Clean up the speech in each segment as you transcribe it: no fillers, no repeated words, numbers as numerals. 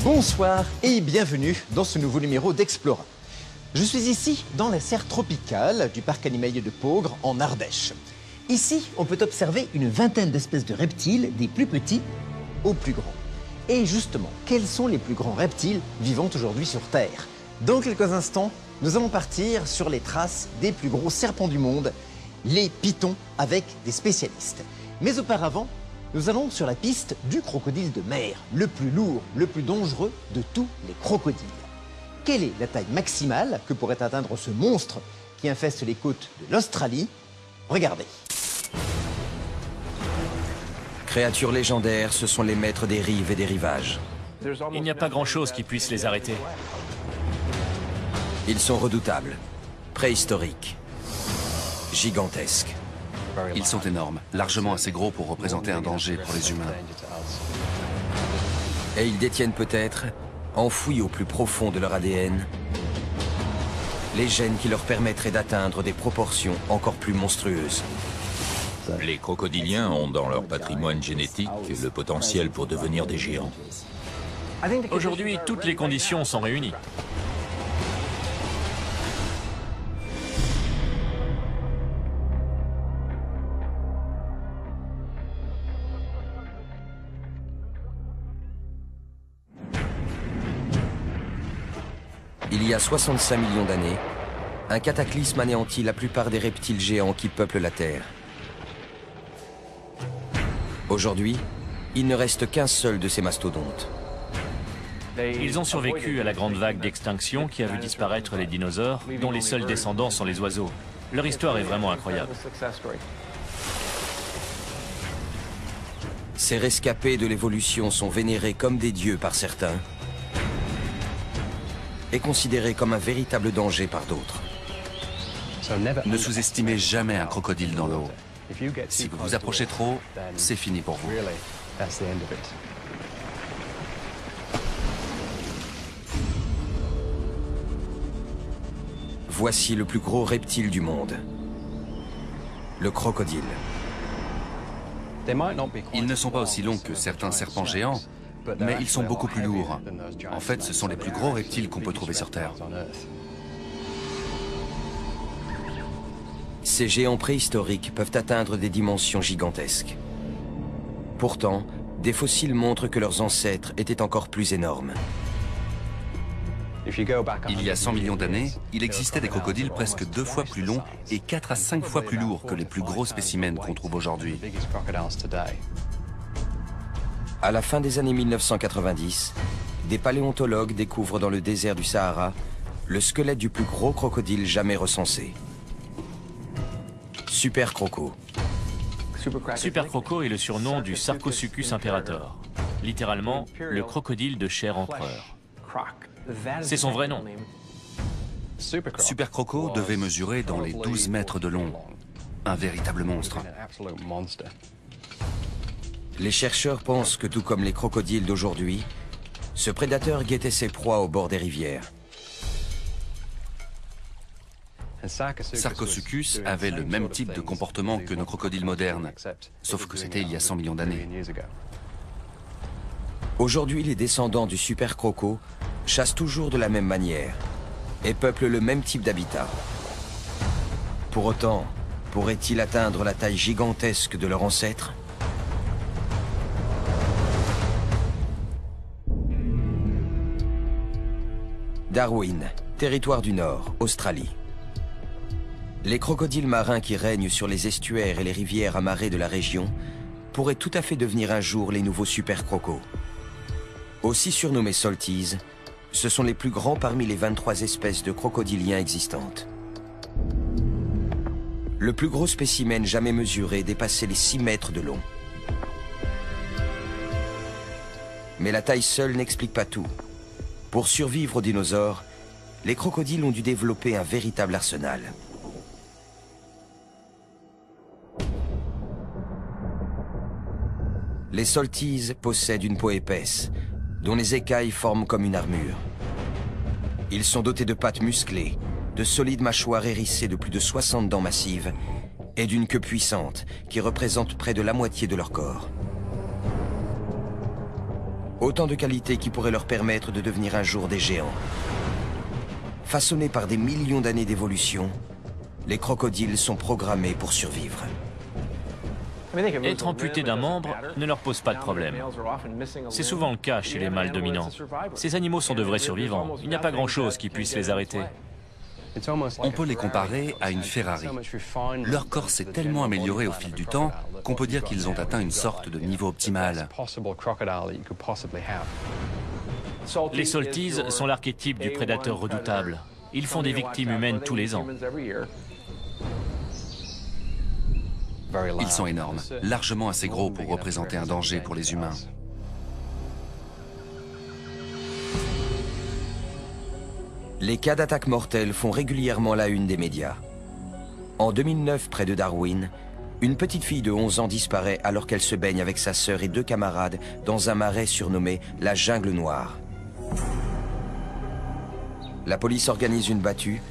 Bonsoir et bienvenue dans ce nouveau numéro d'Explora. Je suis ici dans la serre tropicale du parc animalier de Peaugres en Ardèche. Ici, on peut observer une vingtaine d'espèces de reptiles, des plus petits aux plus grands. Et justement, quels sont les plus grands reptiles vivant aujourd'hui sur Terre? Dans quelques instants, nous allons partir sur les traces des plus gros serpents du monde, les pythons, avec des spécialistes. Mais auparavant, nous allons sur la piste du crocodile de mer, le plus lourd, le plus dangereux de tous les crocodiles. Quelle est la taille maximale que pourrait atteindre ce monstre qui infeste les côtes de l'Australie? Regardez. Créatures légendaires, ce sont les maîtres des rives et des rivages. Il n'y a pas grand-chose qui puisse les arrêter. Ils sont redoutables, préhistoriques, gigantesques. Ils sont énormes, largement assez gros pour représenter un danger pour les humains. Et ils détiennent peut-être, enfouis au plus profond de leur ADN, les gènes qui leur permettraient d'atteindre des proportions encore plus monstrueuses. Les crocodiliens ont dans leur patrimoine génétique le potentiel pour devenir des géants. Aujourd'hui, toutes les conditions sont réunies. Il y a 65 millions d'années, un cataclysme anéantit la plupart des reptiles géants qui peuplent la Terre. Aujourd'hui, il ne reste qu'un seul de ces mastodontes. Ils ont survécu à la grande vague d'extinction qui a vu disparaître les dinosaures, dont les seuls descendants sont les oiseaux. Leur histoire est vraiment incroyable. Ces rescapés de l'évolution sont vénérés comme des dieux par certains et considérés comme un véritable danger par d'autres. Ne sous-estimez jamais un crocodile dans l'eau. Si vous vous approchez trop, c'est fini pour vous. Voici le plus gros reptile du monde, le crocodile. Ils ne sont pas aussi longs que certains serpents géants, mais ils sont beaucoup plus lourds. En fait, ce sont les plus gros reptiles qu'on peut trouver sur Terre. Ces géants préhistoriques peuvent atteindre des dimensions gigantesques. Pourtant, des fossiles montrent que leurs ancêtres étaient encore plus énormes. Il y a 100 millions d'années, il existait des crocodiles presque 2 fois plus longs et 4 à 5 fois plus lourds que les plus gros spécimens qu'on trouve aujourd'hui. À la fin des années 1990, des paléontologues découvrent dans le désert du Sahara le squelette du plus gros crocodile jamais recensé. Super Croco. Super Croco est le surnom du Sarcosuchus imperator, littéralement le crocodile de chair empereur. C'est son vrai nom. Super Croco devait mesurer dans les 12 mètres de long. Un véritable monstre. Les chercheurs pensent que tout comme les crocodiles d'aujourd'hui, ce prédateur guettait ses proies au bord des rivières. Sarcosuchus avait le même type de comportement que nos crocodiles modernes, sauf que c'était il y a 100 millions d'années. Aujourd'hui, les descendants du Super Croco chassent toujours de la même manière et peuplent le même type d'habitat. Pour autant, pourraient-ils atteindre la taille gigantesque de leur ancêtre ? Darwin, territoire du Nord, Australie. Les crocodiles marins qui règnent sur les estuaires et les rivières amarrées de la région pourraient tout à fait devenir un jour les nouveaux super crocos. Aussi surnommés salties, ce sont les plus grands parmi les 23 espèces de crocodiliens existantes. Le plus gros spécimen jamais mesuré dépassait les 6 mètres de long. Mais la taille seule n'explique pas tout. Pour survivre aux dinosaures, les crocodiles ont dû développer un véritable arsenal. Les salties possèdent une peau épaisse, dont les écailles forment comme une armure. Ils sont dotés de pattes musclées, de solides mâchoires hérissées de plus de 60 dents massives et d'une queue puissante qui représente près de la moitié de leur corps. Autant de qualités qui pourraient leur permettre de devenir un jour des géants. Façonnés par des millions d'années d'évolution, les crocodiles sont programmés pour survivre. Être amputé d'un membre ne leur pose pas de problème. C'est souvent le cas chez les mâles dominants. Ces animaux sont de vrais survivants. Il n'y a pas grand-chose qui puisse les arrêter. On peut les comparer à une Ferrari. Leur corps s'est tellement amélioré au fil du temps qu'on peut dire qu'ils ont atteint une sorte de niveau optimal. Les Salties sont l'archétype du prédateur redoutable. Ils font des victimes humaines tous les ans. Ils sont énormes, largement assez gros pour représenter un danger pour les humains. Les cas d'attaques mortelles font régulièrement la une des médias. En 2009, près de Darwin, une petite fille de 11 ans disparaît alors qu'elle se baigne avec sa sœur et 2 camarades dans un marais surnommé la Jungle Noire. La police organise une battue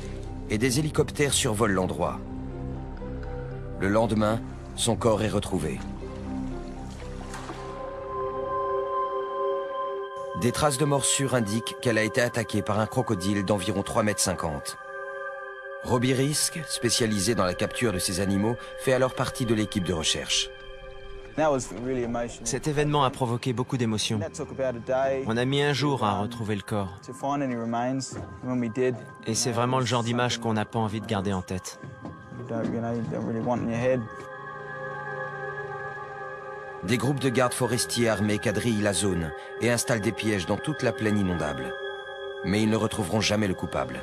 et des hélicoptères survolent l'endroit. Le lendemain, son corps est retrouvé. Des traces de morsure indiquent qu'elle a été attaquée par un crocodile d'environ 3,50 m. Robbie Risk, spécialisé dans la capture de ces animaux, fait alors partie de l'équipe de recherche. Cet événement a provoqué beaucoup d'émotions. On a mis un jour à retrouver le corps. Et c'est vraiment le genre d'image qu'on n'a pas envie de garder en tête. Des groupes de gardes forestiers armés quadrillent la zone et installent des pièges dans toute la plaine inondable. Mais ils ne retrouveront jamais le coupable.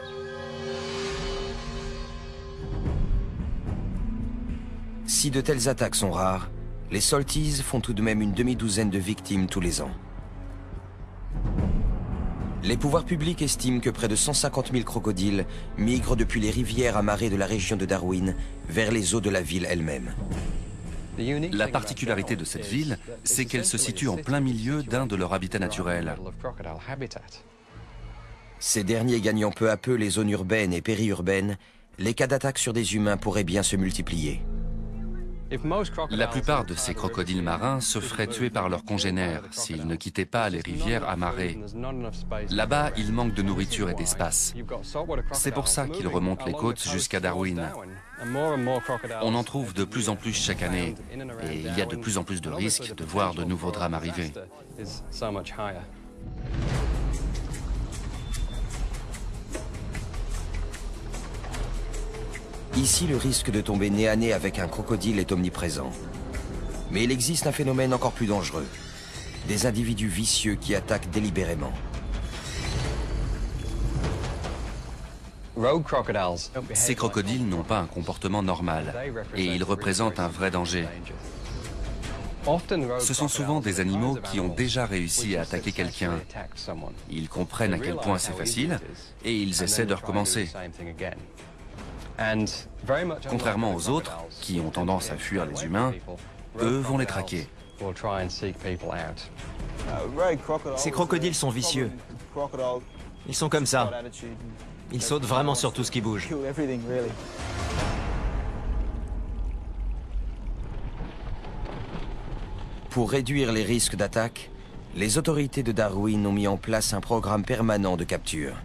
Si de telles attaques sont rares, les Salties font tout de même une demi-douzaine de victimes tous les ans. Les pouvoirs publics estiment que près de 150 000 crocodiles migrent depuis les rivières à marée de la région de Darwin vers les eaux de la ville elle-même. La particularité de cette ville, c'est qu'elle se situe en plein milieu d'un de leurs habitats naturels. Ces derniers gagnant peu à peu les zones urbaines et périurbaines, les cas d'attaques sur des humains pourraient bien se multiplier. La plupart de ces crocodiles marins se feraient tuer par leurs congénères s'ils ne quittaient pas les rivières à marée. Là-bas, il manque de nourriture et d'espace. C'est pour ça qu'ils remontent les côtes jusqu'à Darwin. On en trouve de plus en plus chaque année et il y a de plus en plus de risques de voir de nouveaux drames arriver. Ici, le risque de tomber nez à nez avec un crocodile est omniprésent. Mais il existe un phénomène encore plus dangereux. Des individus vicieux qui attaquent délibérément. Ces crocodiles n'ont pas un comportement normal et ils représentent un vrai danger. Ce sont souvent des animaux qui ont déjà réussi à attaquer quelqu'un. Ils comprennent à quel point c'est facile et ils essaient de recommencer. Contrairement aux autres, qui ont tendance à fuir les humains, eux vont les traquer. Ces crocodiles sont vicieux. Ils sont comme ça. Ils sautent vraiment sur tout ce qui bouge. Pour réduire les risques d'attaque, les autorités de Darwin ont mis en place un programme permanent de capture.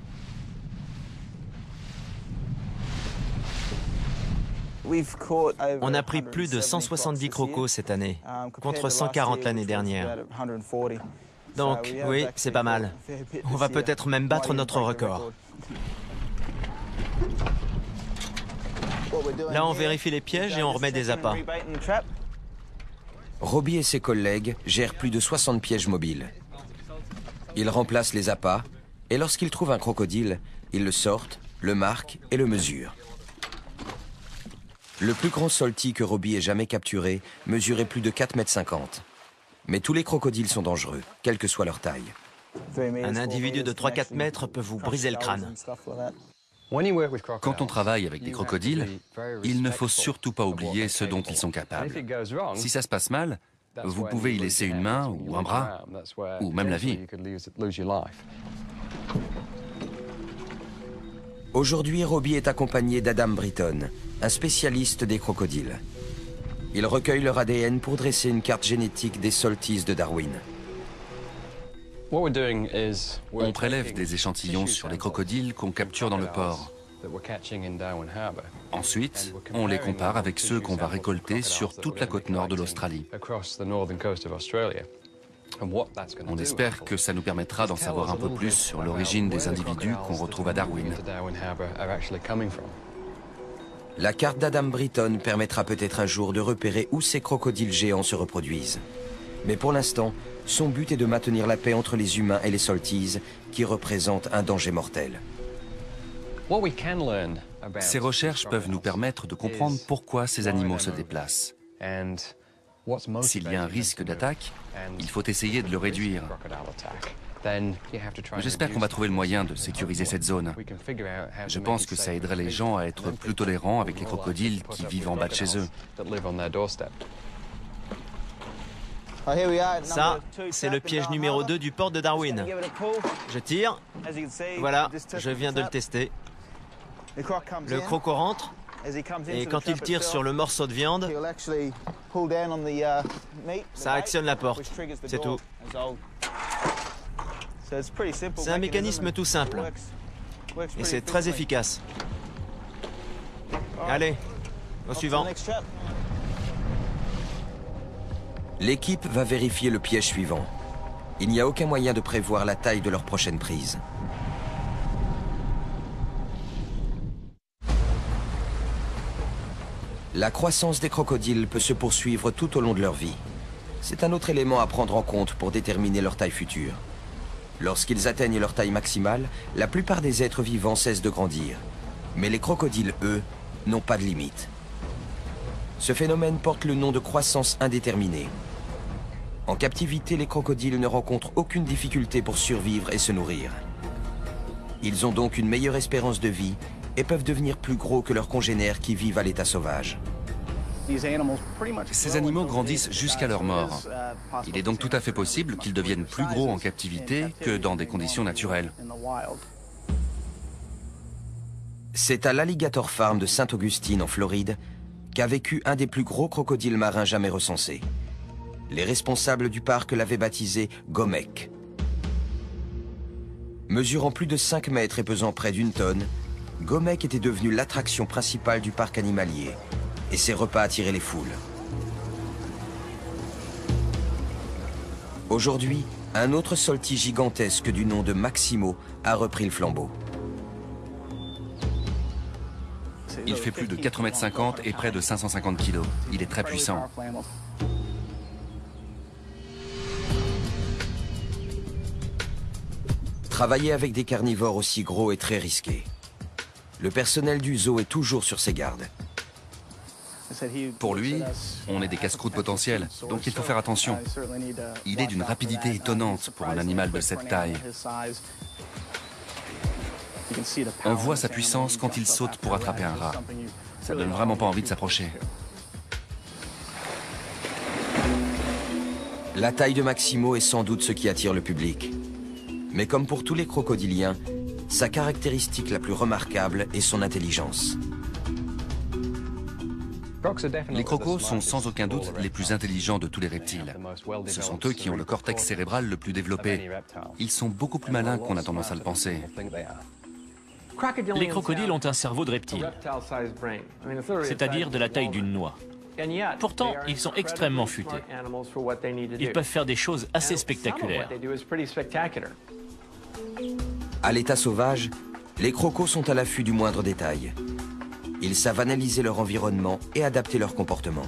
On a pris plus de 170 crocos cette année, contre 140 l'année dernière. Donc, oui, c'est pas mal. On va peut-être même battre notre record. Là, on vérifie les pièges et on remet des appâts. Robbie et ses collègues gèrent plus de 60 pièges mobiles. Ils remplacent les appâts et lorsqu'ils trouvent un crocodile, ils le sortent, le marquent et le mesurent. Le plus grand Saltie que Robbie ait jamais capturé mesurait plus de 4,50 m. Mais tous les crocodiles sont dangereux, quelle que soit leur taille. Un individu de 3-4 mètres peut vous briser le crâne. Quand on travaille avec des crocodiles, il ne faut surtout pas oublier ce dont ils sont capables. Si ça se passe mal, vous pouvez y laisser une main ou un bras, ou même la vie. Aujourd'hui, Robbie est accompagné d'Adam Britton, un spécialiste des crocodiles. Il recueille leur ADN pour dresser une carte génétique des Salties de Darwin. On prélève des échantillons sur les crocodiles qu'on capture dans le port. Ensuite, on les compare avec ceux qu'on va récolter sur toute la côte nord de l'Australie. On espère que ça nous permettra d'en savoir un peu plus sur l'origine des individus qu'on retrouve à Darwin. La carte d'Adam Britton permettra peut-être un jour de repérer où ces crocodiles géants se reproduisent. Mais pour l'instant, son but est de maintenir la paix entre les humains et les Salties, qui représentent un danger mortel. Ces recherches peuvent nous permettre de comprendre pourquoi ces animaux se déplacent. S'il y a un risque d'attaque, il faut essayer de le réduire. J'espère qu'on va trouver le moyen de sécuriser cette zone. Je pense que ça aiderait les gens à être plus tolérants avec les crocodiles qui vivent en bas de chez eux. Ça, c'est le piège numéro 2 du port de Darwin. Je tire. Voilà, je viens de le tester. Le croco rentre, et quand il tire sur le morceau de viande, ça actionne la porte. C'est tout. C'est un mécanisme tout simple. Et c'est très efficace. Allez, au suivant. L'équipe va vérifier le piège suivant. Il n'y a aucun moyen de prévoir la taille de leur prochaine prise. La croissance des crocodiles peut se poursuivre tout au long de leur vie. C'est un autre élément à prendre en compte pour déterminer leur taille future. Lorsqu'ils atteignent leur taille maximale, la plupart des êtres vivants cessent de grandir. Mais les crocodiles, eux, n'ont pas de limite. Ce phénomène porte le nom de croissance indéterminée. En captivité, les crocodiles ne rencontrent aucune difficulté pour survivre et se nourrir. Ils ont donc une meilleure espérance de vie et peuvent devenir plus gros que leurs congénères qui vivent à l'état sauvage. Ces animaux grandissent jusqu'à leur mort. Il est donc tout à fait possible qu'ils deviennent plus gros en captivité que dans des conditions naturelles. C'est à l'Alligator Farm de Saint-Augustine, en Floride, qu'a vécu un des plus gros crocodiles marins jamais recensés. Les responsables du parc l'avaient baptisé Gomek. Mesurant plus de 5 mètres et pesant près d'1 tonne, Gomek était devenu l'attraction principale du parc animalier, et ses repas attiraient les foules. Aujourd'hui, un autre Salty gigantesque du nom de Maximo a repris le flambeau. Il fait plus de 4,50 m et près de 550 kg. Il est très puissant. Travailler avec des carnivores aussi gros est très risqué. Le personnel du zoo est toujours sur ses gardes. Pour lui, on est des casse-croûtes potentiels, donc il faut faire attention. Il est d'une rapidité étonnante pour un animal de cette taille. On voit sa puissance quand il saute pour attraper un rat. Ça donne vraiment pas envie de s'approcher. La taille de Maximo est sans doute ce qui attire le public. Mais comme pour tous les crocodiliens, sa caractéristique la plus remarquable est son intelligence. Les crocos sont sans aucun doute les plus intelligents de tous les reptiles. Ce sont eux qui ont le cortex cérébral le plus développé. Ils sont beaucoup plus malins qu'on a tendance à le penser. Les crocodiles ont un cerveau de reptile, c'est-à-dire de la taille d'une noix. Pourtant, ils sont extrêmement futés. Ils peuvent faire des choses assez spectaculaires. À l'état sauvage, les crocos sont à l'affût du moindre détail. Ils savent analyser leur environnement et adapter leur comportement.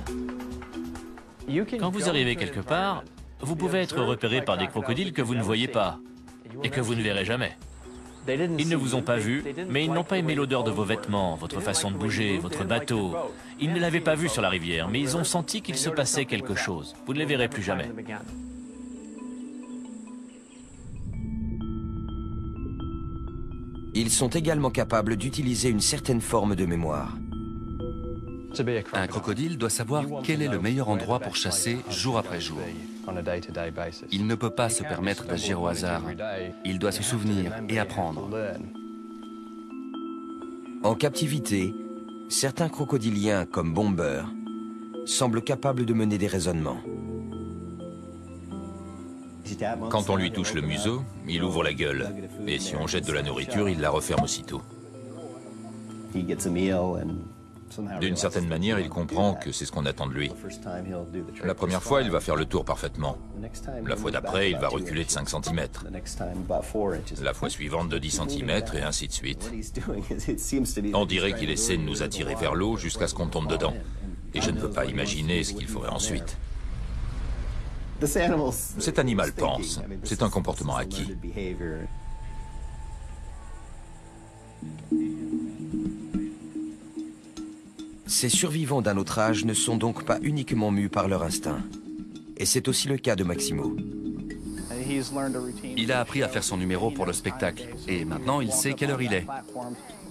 Quand vous arrivez quelque part, vous pouvez être repéré par des crocodiles que vous ne voyez pas et que vous ne verrez jamais. Ils ne vous ont pas vu, mais ils n'ont pas aimé l'odeur de vos vêtements, votre façon de bouger, votre bateau. Ils ne l'avaient pas vu sur la rivière, mais ils ont senti qu'il se passait quelque chose. Vous ne les verrez plus jamais. Ils sont également capables d'utiliser une certaine forme de mémoire. Un crocodile doit savoir quel est le meilleur endroit pour chasser jour après jour. Il ne peut pas se permettre d'agir au hasard. Il doit se souvenir et apprendre. En captivité, certains crocodiliens, comme Bomber, semblent capables de mener des raisonnements. Quand on lui touche le museau, il ouvre la gueule. Et si on jette de la nourriture, il la referme aussitôt. D'une certaine manière, il comprend que c'est ce qu'on attend de lui. La première fois, il va faire le tour parfaitement. La fois d'après, il va reculer de 5 cm. La fois suivante de 10 cm, et ainsi de suite. On dirait qu'il essaie de nous attirer vers l'eau jusqu'à ce qu'on tombe dedans. Et je ne peux pas imaginer ce qu'il ferait ensuite. Cet animal pense. C'est un comportement acquis. Ces survivants d'un autre âge ne sont donc pas uniquement mus par leur instinct. Et c'est aussi le cas de Maximo. Il a appris à faire son numéro pour le spectacle. Et maintenant, il sait quelle heure il est.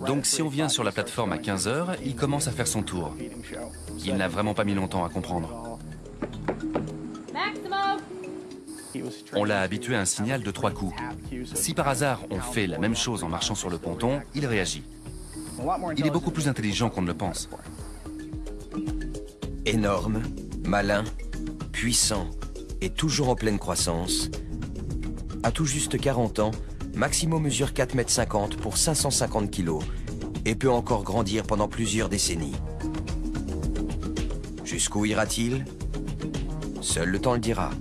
Donc si on vient sur la plateforme à 15 h, il commence à faire son tour. Il n'a vraiment pas mis longtemps à comprendre. On l'a habitué à un signal de 3 coups. Si par hasard on fait la même chose en marchant sur le ponton, il réagit. Il est beaucoup plus intelligent qu'on ne le pense. Énorme, malin, puissant et toujours en pleine croissance, à tout juste 40 ans, Maximo mesure 4,50 m pour 550 kg et peut encore grandir pendant plusieurs décennies. Jusqu'où ira-t-il? Seul le temps le dira.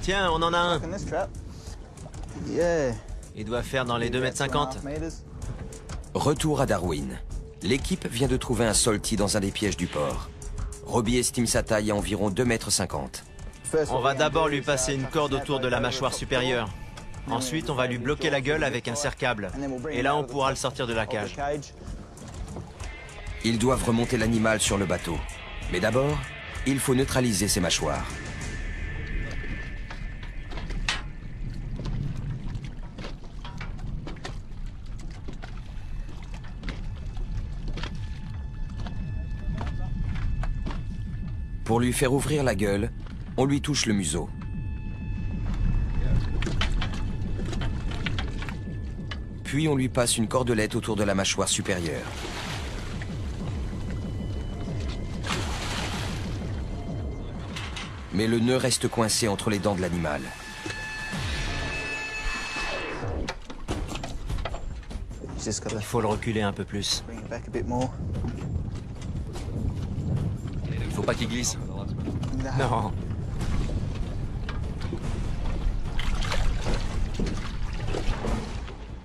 Tiens, on en a un. Il doit faire dans les 2,50 m. Retour à Darwin. L'équipe vient de trouver un salty dans un des pièges du port. Robbie estime sa taille à environ 2,50 m. On va d'abord lui passer une corde autour de la mâchoire supérieure. Ensuite, on va lui bloquer la gueule avec un serre-câble. Et là, on pourra le sortir de la cage. Ils doivent remonter l'animal sur le bateau. Mais d'abord, il faut neutraliser ses mâchoires. Pour lui faire ouvrir la gueule, on lui touche le museau. Puis on lui passe une cordelette autour de la mâchoire supérieure. Mais le nœud reste coincé entre les dents de l'animal. Il faut le reculer un peu plus. Il faut pas qu'il glisse. Non.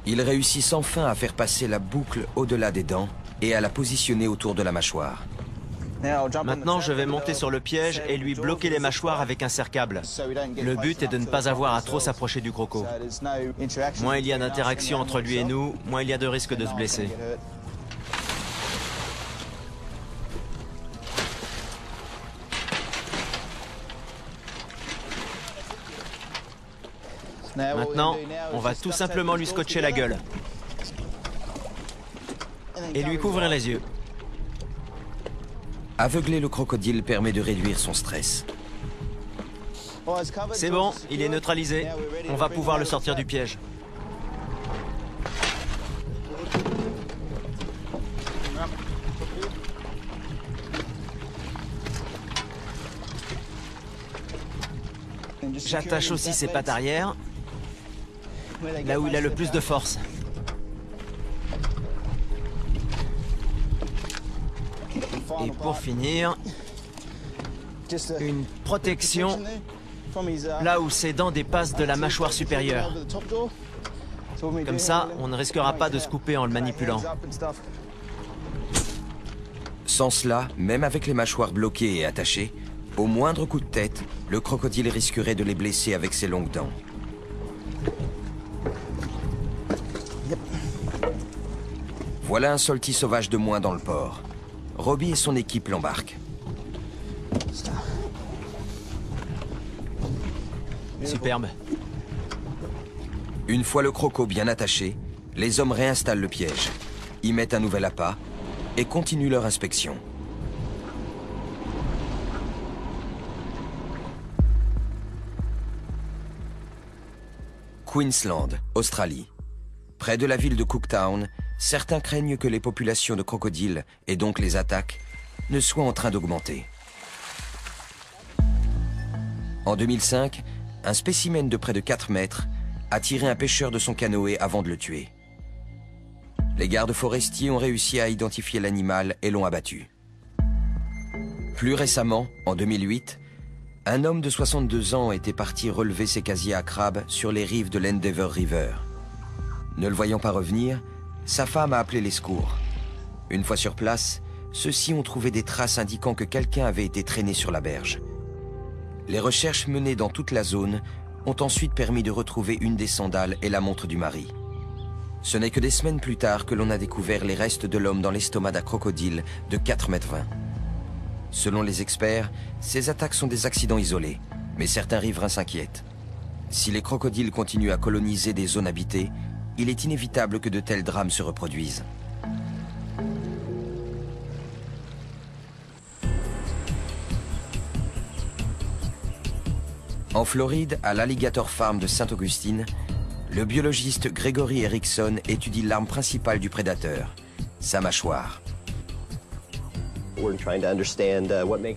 Ils réussissent enfin à faire passer la boucle au-delà des dents et à la positionner autour de la mâchoire. Maintenant, je vais monter sur le piège et lui bloquer les mâchoires avec un serre-câble. Le but est de ne pas avoir à trop s'approcher du croco. Moins il y a d'interaction entre lui et nous, moins il y a de risque de se blesser. Maintenant, on va tout simplement lui scotcher la gueule. Et lui couvrir les yeux. Aveugler le crocodile permet de réduire son stress. C'est bon, il est neutralisé. On va pouvoir le sortir du piège. J'attache aussi ses pattes arrière, là où il a le plus de force. Et pour finir, une protection là où ses dents dépassent de la mâchoire supérieure. Comme ça, on ne risquera pas de se couper en le manipulant. Sans cela, même avec les mâchoires bloquées et attachées, au moindre coup de tête, le crocodile risquerait de les blesser avec ses longues dents. Voilà un salty sauvage de moins dans le port. Robbie et son équipe l'embarquent. Superbe. Une fois le croco bien attaché, les hommes réinstallent le piège, y mettent un nouvel appât et continuent leur inspection. Queensland, Australie. Près de la ville de Cooktown, certains craignent que les populations de crocodiles, et donc les attaques, ne soient en train d'augmenter. En 2005, un spécimen de près de 4 mètres a tiré un pêcheur de son canoë avant de le tuer. Les gardes forestiers ont réussi à identifier l'animal et l'ont abattu. Plus récemment, en 2008, un homme de 62 ans était parti relever ses casiers à crabes sur les rives de l'Endeavour River. Ne le voyant pas revenir, sa femme a appelé les secours. Une fois sur place, ceux-ci ont trouvé des traces indiquant que quelqu'un avait été traîné sur la berge. Les recherches menées dans toute la zone ont ensuite permis de retrouver une des sandales et la montre du mari. Ce n'est que des semaines plus tard que l'on a découvert les restes de l'homme dans l'estomac d'un crocodile de 4,20 m. Selon les experts, ces attaques sont des accidents isolés, mais certains riverains s'inquiètent. Si les crocodiles continuent à coloniser des zones habitées, il est inévitable que de tels drames se reproduisent. En Floride, à l'Alligator Farm de Saint-Augustine, le biologiste Gregory Erickson étudie l'arme principale du prédateur, sa mâchoire.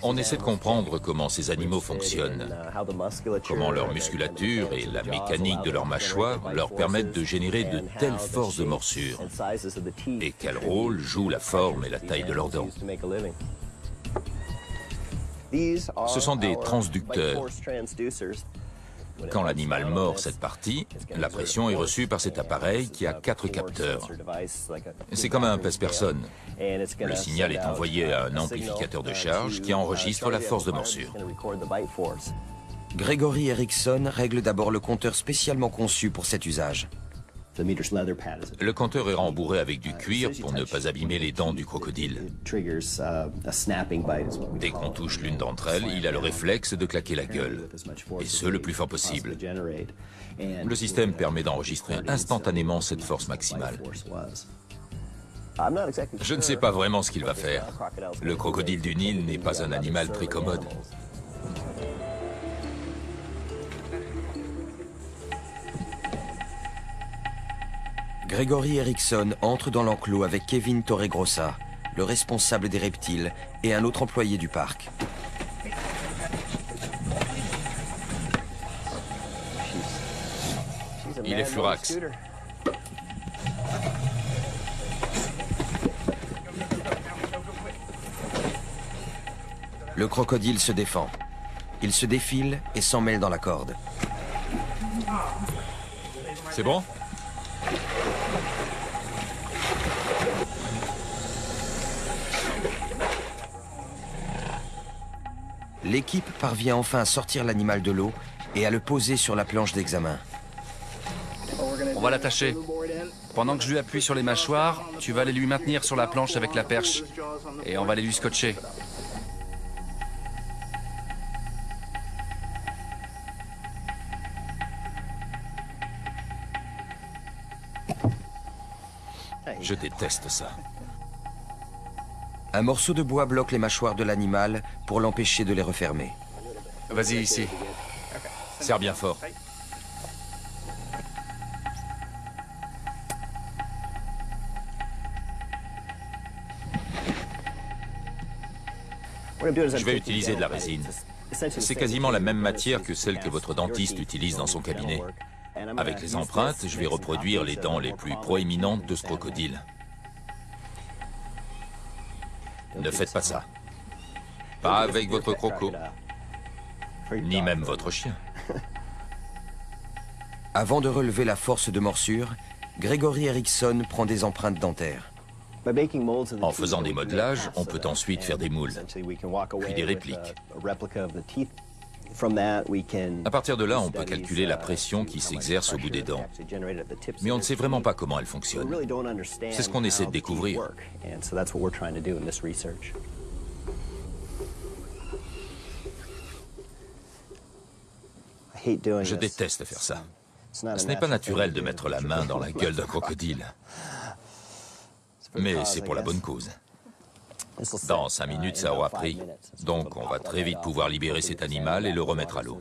On essaie de comprendre comment ces animaux fonctionnent, comment leur musculature et la mécanique de leur mâchoire leur permettent de générer de telles forces de morsure, et quel rôle joue la forme et la taille de leurs dents. Ce sont des transducteurs. Quand l'animal mord cette partie, la pression est reçue par cet appareil qui a 4 capteurs. C'est comme un pèse-personne. Le signal est envoyé à un amplificateur de charge qui enregistre la force de morsure. Gregory Erickson règle d'abord le compteur spécialement conçu pour cet usage. Le compteur est rembourré avec du cuir pour ne pas abîmer les dents du crocodile. Dès qu'on touche l'une d'entre elles, il a le réflexe de claquer la gueule, et ce, le plus fort possible. Le système permet d'enregistrer instantanément cette force maximale. Je ne sais pas vraiment ce qu'il va faire. Le crocodile du Nil n'est pas un animal très commode. Gregory Erickson entre dans l'enclos avec Kevin Torregrossa, le responsable des reptiles, et un autre employé du parc. Il est furax. Le crocodile se défend. Il se défile et s'en mêle dans la corde. C'est bon ? L'équipe parvient enfin à sortir l'animal de l'eau et à le poser sur la planche d'examen. On va l'attacher. Pendant que je lui appuie sur les mâchoires, tu vas aller lui maintenir sur la planche avec la perche. Et on va aller lui scotcher. Je déteste ça. Un morceau de bois bloque les mâchoires de l'animal pour l'empêcher de les refermer. Vas-y, ici. Serre bien fort. Je vais utiliser de la résine. C'est quasiment la même matière que celle que votre dentiste utilise dans son cabinet. Avec les empreintes, je vais reproduire les dents les plus proéminentes de ce crocodile. Ne faites pas ça. Pas avec votre croco. Ni même votre chien. Avant de relever la force de morsure, Gregory Erickson prend des empreintes dentaires. En faisant des modelages, on peut ensuite faire des moules, puis des répliques. À partir de là, on peut calculer la pression qui s'exerce au bout des dents. Mais on ne sait vraiment pas comment elle fonctionne. C'est ce qu'on essaie de découvrir. Je déteste faire ça. Ce n'est pas naturel de mettre la main dans la gueule d'un crocodile. Mais c'est pour la bonne cause. Dans 5 minutes, ça aura pris. Donc, on va très vite pouvoir libérer cet animal et le remettre à l'eau.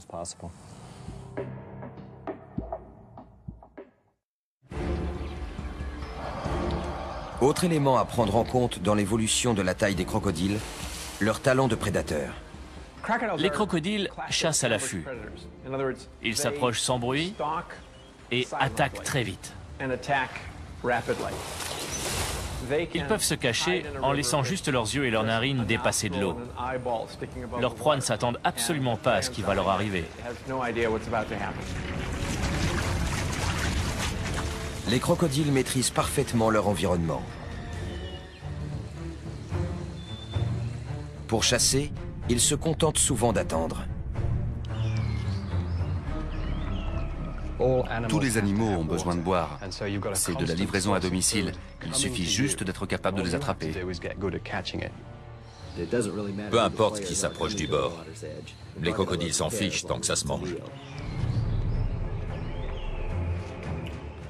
Autre élément à prendre en compte dans l'évolution de la taille des crocodiles, leur talent de prédateur. Les crocodiles chassent à l'affût. Ils s'approchent sans bruit et attaquent très vite. Ils peuvent se cacher en laissant juste leurs yeux et leurs narines dépasser de l'eau. Leurs proies ne s'attendent absolument pas à ce qui va leur arriver. Les crocodiles maîtrisent parfaitement leur environnement. Pour chasser, ils se contentent souvent d'attendre. Tous les animaux ont besoin de boire. C'est de la livraison à domicile. Il suffit juste d'être capable de les attraper. Peu importe qui s'approche du bord. Les crocodiles s'en fichent tant que ça se mange.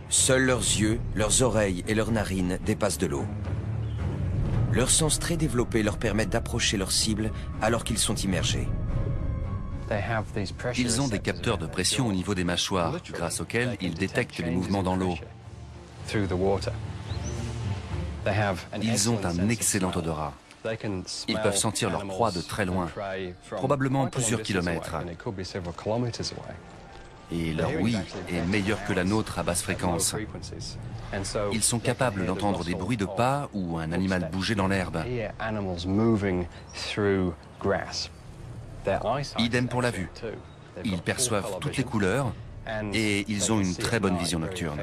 Seuls leurs yeux, leurs oreilles et leurs narines dépassent de l'eau. Leurs sens très développés leur permettent d'approcher leur cible alors qu'ils sont immergés. Ils ont des capteurs de pression au niveau des mâchoires, grâce auxquels ils détectent les mouvements dans l'eau. Ils ont un excellent odorat. Ils peuvent sentir leur proie de très loin, probablement plusieurs kilomètres. Et leur ouïe est meilleure que la nôtre à basse fréquence. Ils sont capables d'entendre des bruits de pas ou un animal bouger dans l'herbe. Idem pour la vue. Ils perçoivent toutes les couleurs et ils ont une très bonne vision nocturne.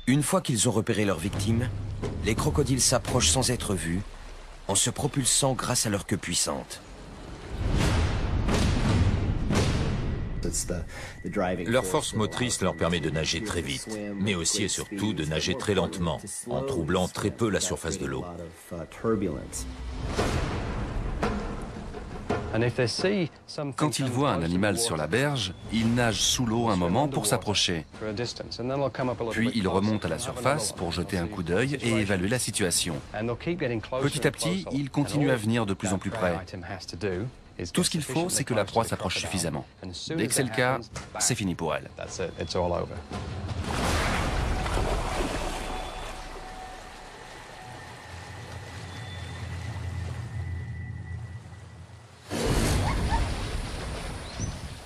Une fois qu'ils ont repéré leur victime, les crocodiles s'approchent sans être vus, en se propulsant grâce à leur queue puissante. Leur force motrice leur permet de nager très vite, mais aussi et surtout de nager très lentement, en troublant très peu la surface de l'eau. Quand ils voient un animal sur la berge, ils nagent sous l'eau un moment pour s'approcher. Puis ils remontent à la surface pour jeter un coup d'œil et évaluer la situation. Petit à petit, ils continuent à venir de plus en plus près. Tout ce qu'il faut, c'est que la proie s'approche suffisamment. Dès que c'est le cas, c'est fini pour elle.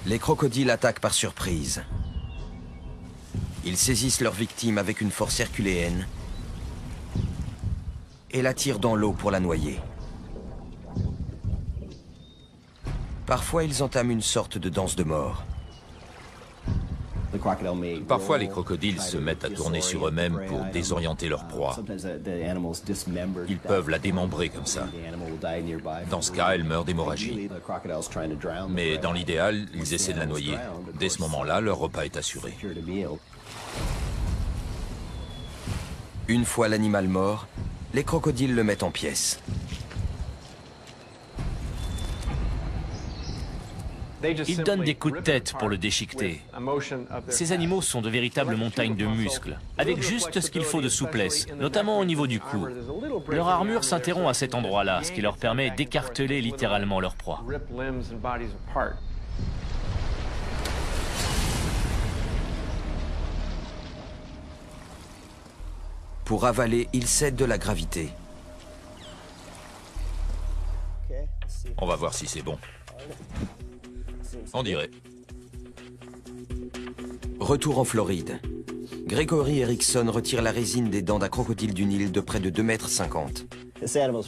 Les crocodiles attaquent par surprise. Ils saisissent leur victime avec une force herculéenne et la tirent dans l'eau pour la noyer. Parfois, ils entament une sorte de danse de mort. Parfois, les crocodiles se mettent à tourner sur eux-mêmes pour désorienter leur proie. Ils peuvent la démembrer comme ça. Dans ce cas, elle meurt d'hémorragie. Mais dans l'idéal, ils essaient de la noyer. Dès ce moment-là, leur repas est assuré. Une fois l'animal mort, les crocodiles le mettent en pièces. Ils donnent des coups de tête pour le déchiqueter. Ces animaux sont de véritables montagnes de muscles, avec juste ce qu'il faut de souplesse, notamment au niveau du cou. Leur armure s'interrompt à cet endroit-là, ce qui leur permet d'écarteler littéralement leur proie. Pour avaler, ils cèdent de la gravité. On va voir si c'est bon. On dirait. Retour en Floride. Gregory Erickson retire la résine des dents d'un crocodile du Nil de près de 2,50 m.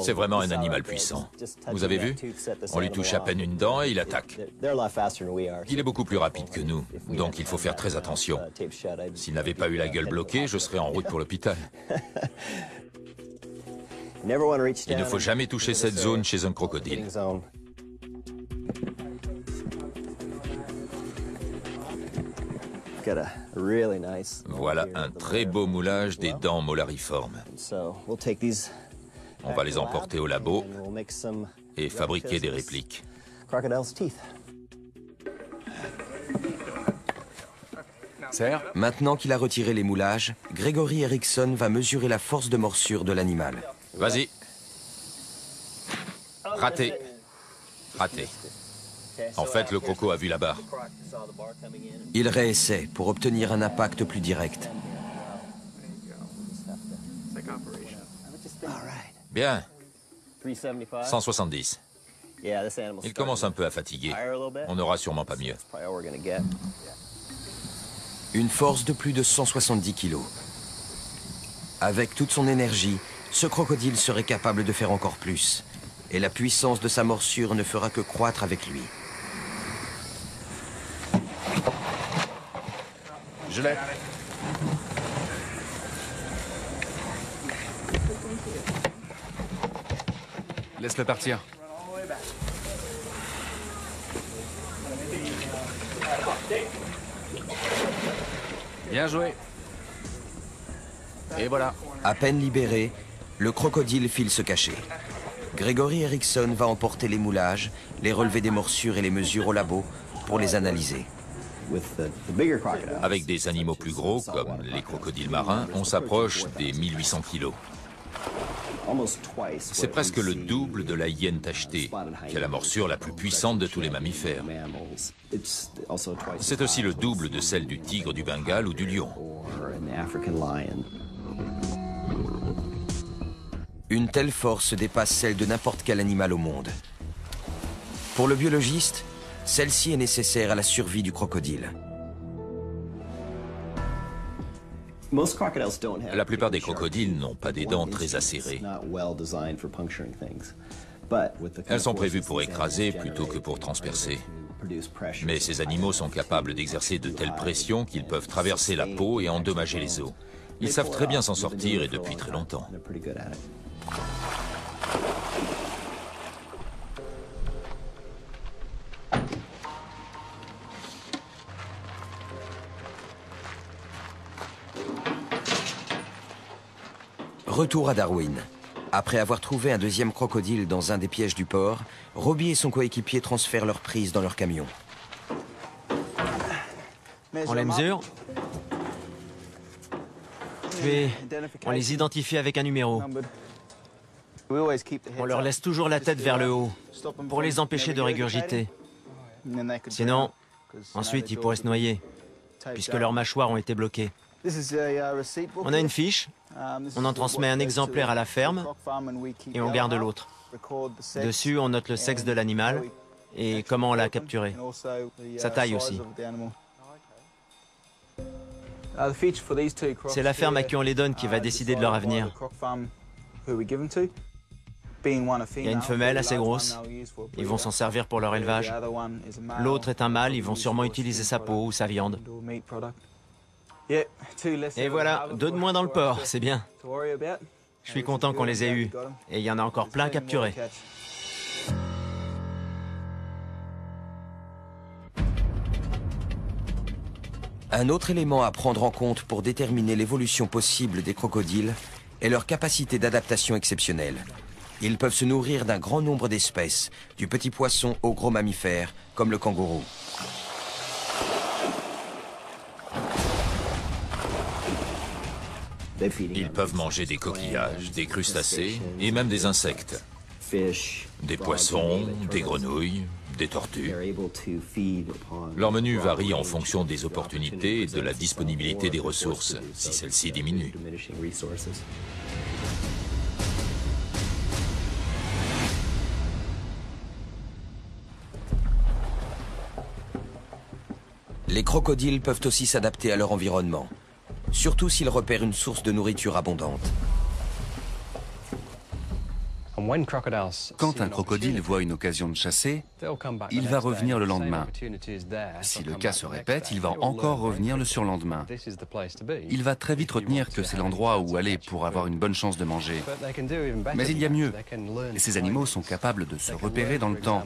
C'est vraiment un animal puissant. Vous avez vu? On lui touche à peine une dent et il attaque. Il est beaucoup plus rapide que nous, donc il faut faire très attention. S'il n'avait pas eu la gueule bloquée, je serais en route pour l'hôpital. Il ne faut jamais toucher cette zone chez un crocodile. Voilà un très beau moulage des dents molariformes. On va les emporter au labo et fabriquer des répliques. Maintenant qu'il a retiré les moulages, Gregory Erickson va mesurer la force de morsure de l'animal. Vas-y. Raté. Raté. En fait, le croco a vu la barre. Il réessaie pour obtenir un impact plus direct. Bien. 170. Il commence un peu à fatiguer. On n'aura sûrement pas mieux. Une force de plus de 170 kilos. Avec toute son énergie, ce crocodile serait capable de faire encore plus. Et la puissance de sa morsure ne fera que croître avec lui. Je l'ai. Laisse-le partir. Bien joué. Et voilà. À peine libéré, le crocodile file se cacher. Gregory Erickson va emporter les moulages, les relevés des morsures et les mesures au labo pour les analyser. Avec des animaux plus gros, comme les crocodiles marins, on s'approche des 1800 kilos. C'est presque le double de la hyène tachetée, qui a la morsure la plus puissante de tous les mammifères. C'est aussi le double de celle du tigre du Bengale ou du lion. Une telle force dépasse celle de n'importe quel animal au monde. Pour le biologiste, celle-ci est nécessaire à la survie du crocodile. La plupart des crocodiles n'ont pas des dents très acérées. Elles sont prévues pour écraser plutôt que pour transpercer. Mais ces animaux sont capables d'exercer de telles pressions qu'ils peuvent traverser la peau et endommager les os. Ils savent très bien s'en sortir et depuis très longtemps. Retour à Darwin. Après avoir trouvé un deuxième crocodile dans un des pièges du port, Robbie et son coéquipier transfèrent leur prise dans leur camion. On les mesure. Puis, on les identifie avec un numéro. On leur laisse toujours la tête vers le haut, pour les empêcher de régurgiter. Sinon, ensuite, ils pourraient se noyer, puisque leurs mâchoires ont été bloquées. On a une fiche, on en transmet un exemplaire à la ferme, et on garde l'autre. Dessus, on note le sexe de l'animal, et comment on l'a capturé. Sa taille aussi. C'est la ferme à qui on les donne qui va décider de leur avenir. Il y a une femelle assez grosse, ils vont s'en servir pour leur élevage. L'autre est un mâle, ils vont sûrement utiliser sa peau ou sa viande. Et voilà, 2 de moins dans le port, c'est bien. Je suis content qu'on les ait eus, et il y en a encore plein capturés. Un autre élément à prendre en compte pour déterminer l'évolution possible des crocodiles est leur capacité d'adaptation exceptionnelle. Ils peuvent se nourrir d'un grand nombre d'espèces, du petit poisson aux gros mammifères, comme le kangourou. Ils peuvent manger des coquillages, des crustacés et même des insectes. Des poissons, des grenouilles, des tortues. Leur menu varie en fonction des opportunités et de la disponibilité des ressources, si celles-ci diminuent. Les crocodiles peuvent aussi s'adapter à leur environnement, surtout s'ils repèrent une source de nourriture abondante. Quand un crocodile voit une occasion de chasser, il va revenir le lendemain. Si le cas se répète, il va encore revenir le surlendemain. Il va très vite retenir que c'est l'endroit où aller pour avoir une bonne chance de manger. Mais il y a mieux. Ces animaux sont capables de se repérer dans le temps.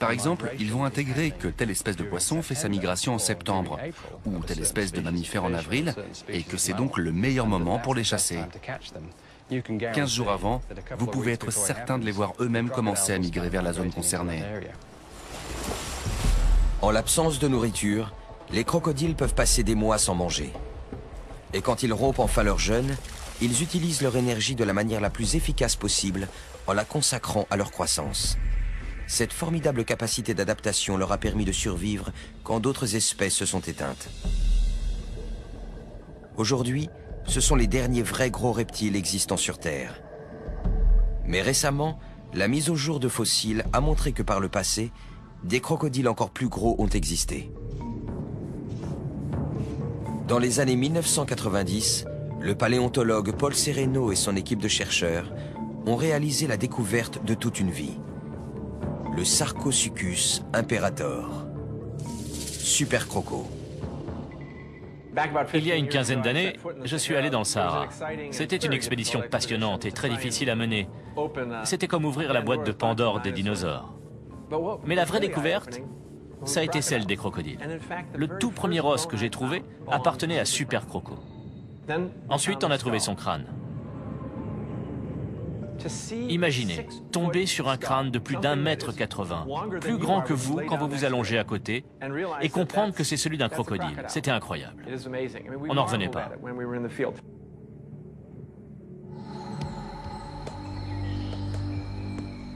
Par exemple, ils vont intégrer que telle espèce de poisson fait sa migration en septembre, ou telle espèce de mammifère en avril, et que c'est donc le meilleur moment pour les chasser. 15 jours avant, vous pouvez être certain de les voir eux-mêmes commencer à migrer vers la zone concernée. En l'absence de nourriture, les crocodiles peuvent passer des mois sans manger. Et quand ils rompent enfin leur jeûne, ils utilisent leur énergie de la manière la plus efficace possible en la consacrant à leur croissance. cette formidable capacité d'adaptation leur a permis de survivre quand d'autres espèces se sont éteintes. Aujourd'hui, ce sont les derniers vrais gros reptiles existants sur Terre. Mais récemment, la mise au jour de fossiles a montré que par le passé, des crocodiles encore plus gros ont existé. Dans les années 1990, le paléontologue Paul Sereno et son équipe de chercheurs ont réalisé la découverte de toute une vie. Le Sarcosuchus imperator. Super croco. Il y a une quinzaine d'années, je suis allé dans le Sahara. C'était une expédition passionnante et très difficile à mener. C'était comme ouvrir la boîte de Pandore des dinosaures. Mais la vraie découverte, ça a été celle des crocodiles. Le tout premier os que j'ai trouvé appartenait à Super Croco. Ensuite, on a trouvé son crâne. Imaginez, tomber sur un crâne de plus d'1,80 m, plus grand que vous quand vous vous allongez à côté, et comprendre que c'est celui d'un crocodile. C'était incroyable. On n'en revenait pas.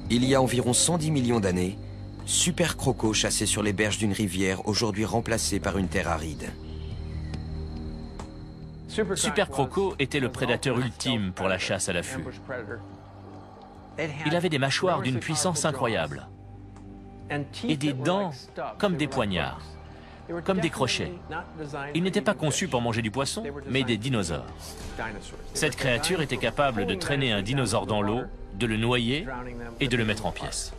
Il y a environ 110 millions d'années, Super Croco chassait sur les berges d'une rivière aujourd'hui remplacée par une terre aride. Super Croco était le prédateur ultime pour la chasse à l'affût. Il avait des mâchoires d'une puissance incroyable et des dents comme des poignards, comme des crochets. Il n'était pas conçu pour manger du poisson, mais des dinosaures. Cette créature était capable de traîner un dinosaure dans l'eau, de le noyer et de le mettre en pièces.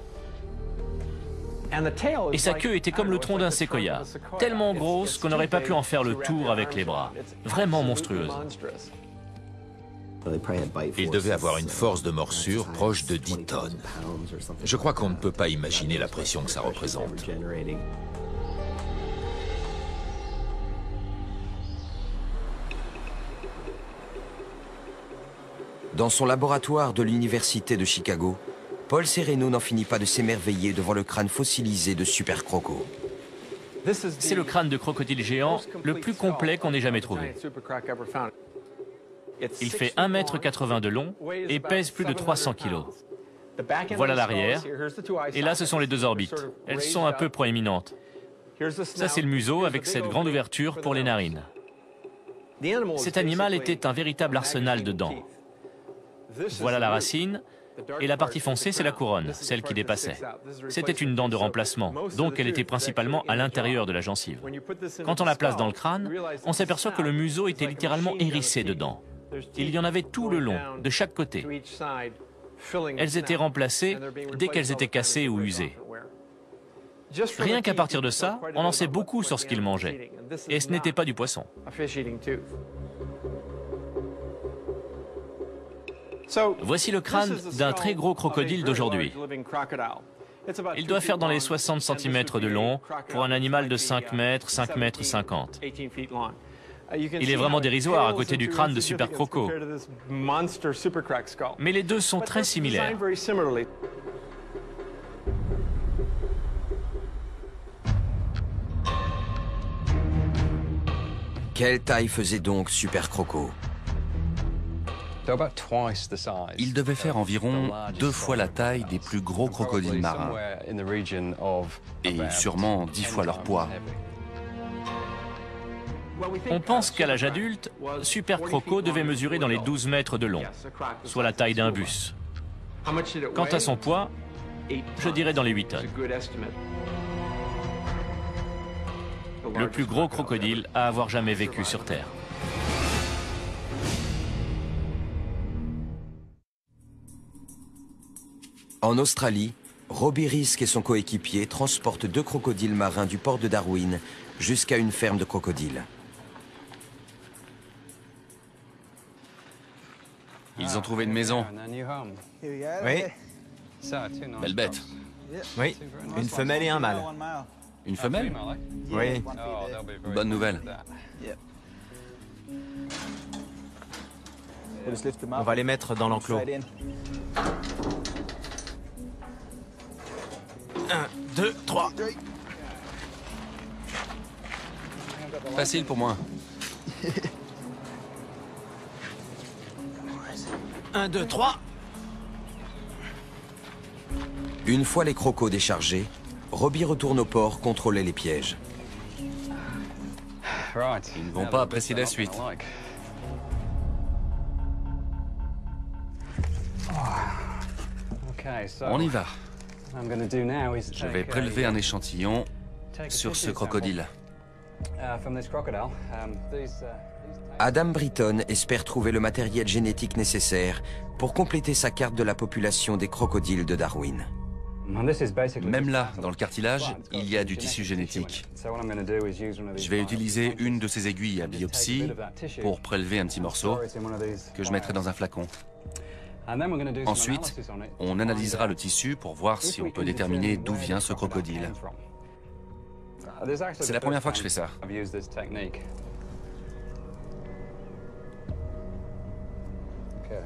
Et sa queue était comme le tronc d'un séquoia, tellement grosse qu'on n'aurait pas pu en faire le tour avec les bras. Vraiment monstrueuse. Il devait avoir une force de morsure proche de 10 tonnes. Je crois qu'on ne peut pas imaginer la pression que ça représente. Dans son laboratoire de l'université de Chicago, Paul Sereno n'en finit pas de s'émerveiller devant le crâne fossilisé de Super Croco. C'est le crâne de crocodile géant le plus complet qu'on ait jamais trouvé. Il fait 1,80 m de long et pèse plus de 300 kg. Voilà l'arrière, et là ce sont les deux orbites. Elles sont un peu proéminentes. Ça c'est le museau avec cette grande ouverture pour les narines. Cet animal était un véritable arsenal de dents. Voilà la racine, et la partie foncée c'est la couronne, celle qui dépassait. C'était une dent de remplacement, donc elle était principalement à l'intérieur de la gencive. Quand on la place dans le crâne, on s'aperçoit que le museau était littéralement hérissé de dents. Il y en avait tout le long, de chaque côté. Elles étaient remplacées dès qu'elles étaient cassées ou usées. Rien qu'à partir de ça, on en sait beaucoup sur ce qu'ils mangeaient. Et ce n'était pas du poisson. Voici le crâne d'un très gros crocodile d'aujourd'hui. Il doit faire dans les 60 cm de long pour un animal de 5 mètres, 5 mètres 50. Il est vraiment dérisoire à côté du crâne de Super Croco. Mais les deux sont très similaires. Quelle taille faisait donc Super Croco? Il devait faire environ 2 fois la taille des plus gros crocodiles marins, et sûrement 10 fois leur poids. On pense qu'à l'âge adulte, Super Croco devait mesurer dans les 12 mètres de long, soit la taille d'un bus. Quant à son poids, je dirais dans les 8 tonnes. Le plus gros crocodile à avoir jamais vécu sur Terre. En Australie, Robbie Risk et son coéquipier transportent 2 crocodiles marins du port de Darwin jusqu'à une ferme de crocodiles. Ils ont trouvé une maison. Oui. Belle bête. Oui, une femelle et un mâle. Une femelle? Oui. Bonne nouvelle. On va les mettre dans l'enclos. 1, 2, 3. Facile pour moi. 1, 2, 3. Une fois les crocos déchargés, Robbie retourne au port contrôler les pièges. Ils ne vont pas apprécier la suite. On y va. Je vais prélever un échantillon sur ce crocodile. Adam Britton espère trouver le matériel génétique nécessaire pour compléter sa carte de la population des crocodiles de Darwin. Même là, dans le cartilage, il y a du tissu génétique. Je vais utiliser une de ces aiguilles à biopsie pour prélever un petit morceau que je mettrai dans un flacon. Ensuite, on analysera le tissu pour voir si on peut déterminer d'où vient ce crocodile. C'est la première fois que je fais ça.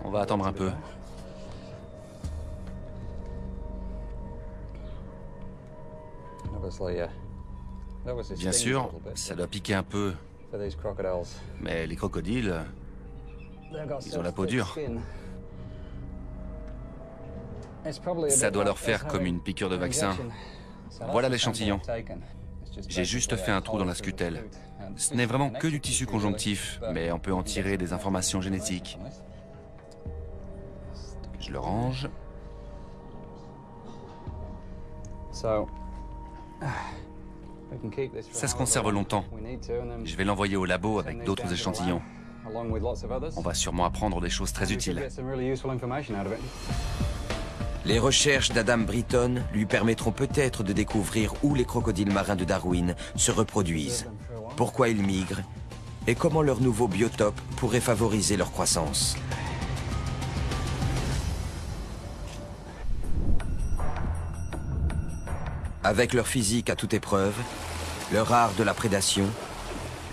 On va attendre un peu. Bien sûr, ça doit piquer un peu. Mais les crocodiles, ils ont la peau dure. Ça doit leur faire comme une piqûre de vaccin. Voilà l'échantillon. J'ai juste fait un trou dans la scutelle. Ce n'est vraiment que du tissu conjonctif, mais on peut en tirer des informations génétiques. Je le range. Ça se conserve longtemps. Je vais l'envoyer au labo avec d'autres échantillons. On va sûrement apprendre des choses très utiles. Les recherches d'Adam Britton lui permettront peut-être de découvrir où les crocodiles marins de Darwin se reproduisent, pourquoi ils migrent et comment leur nouveau biotope pourrait favoriser leur croissance. Avec leur physique à toute épreuve, leur art de la prédation,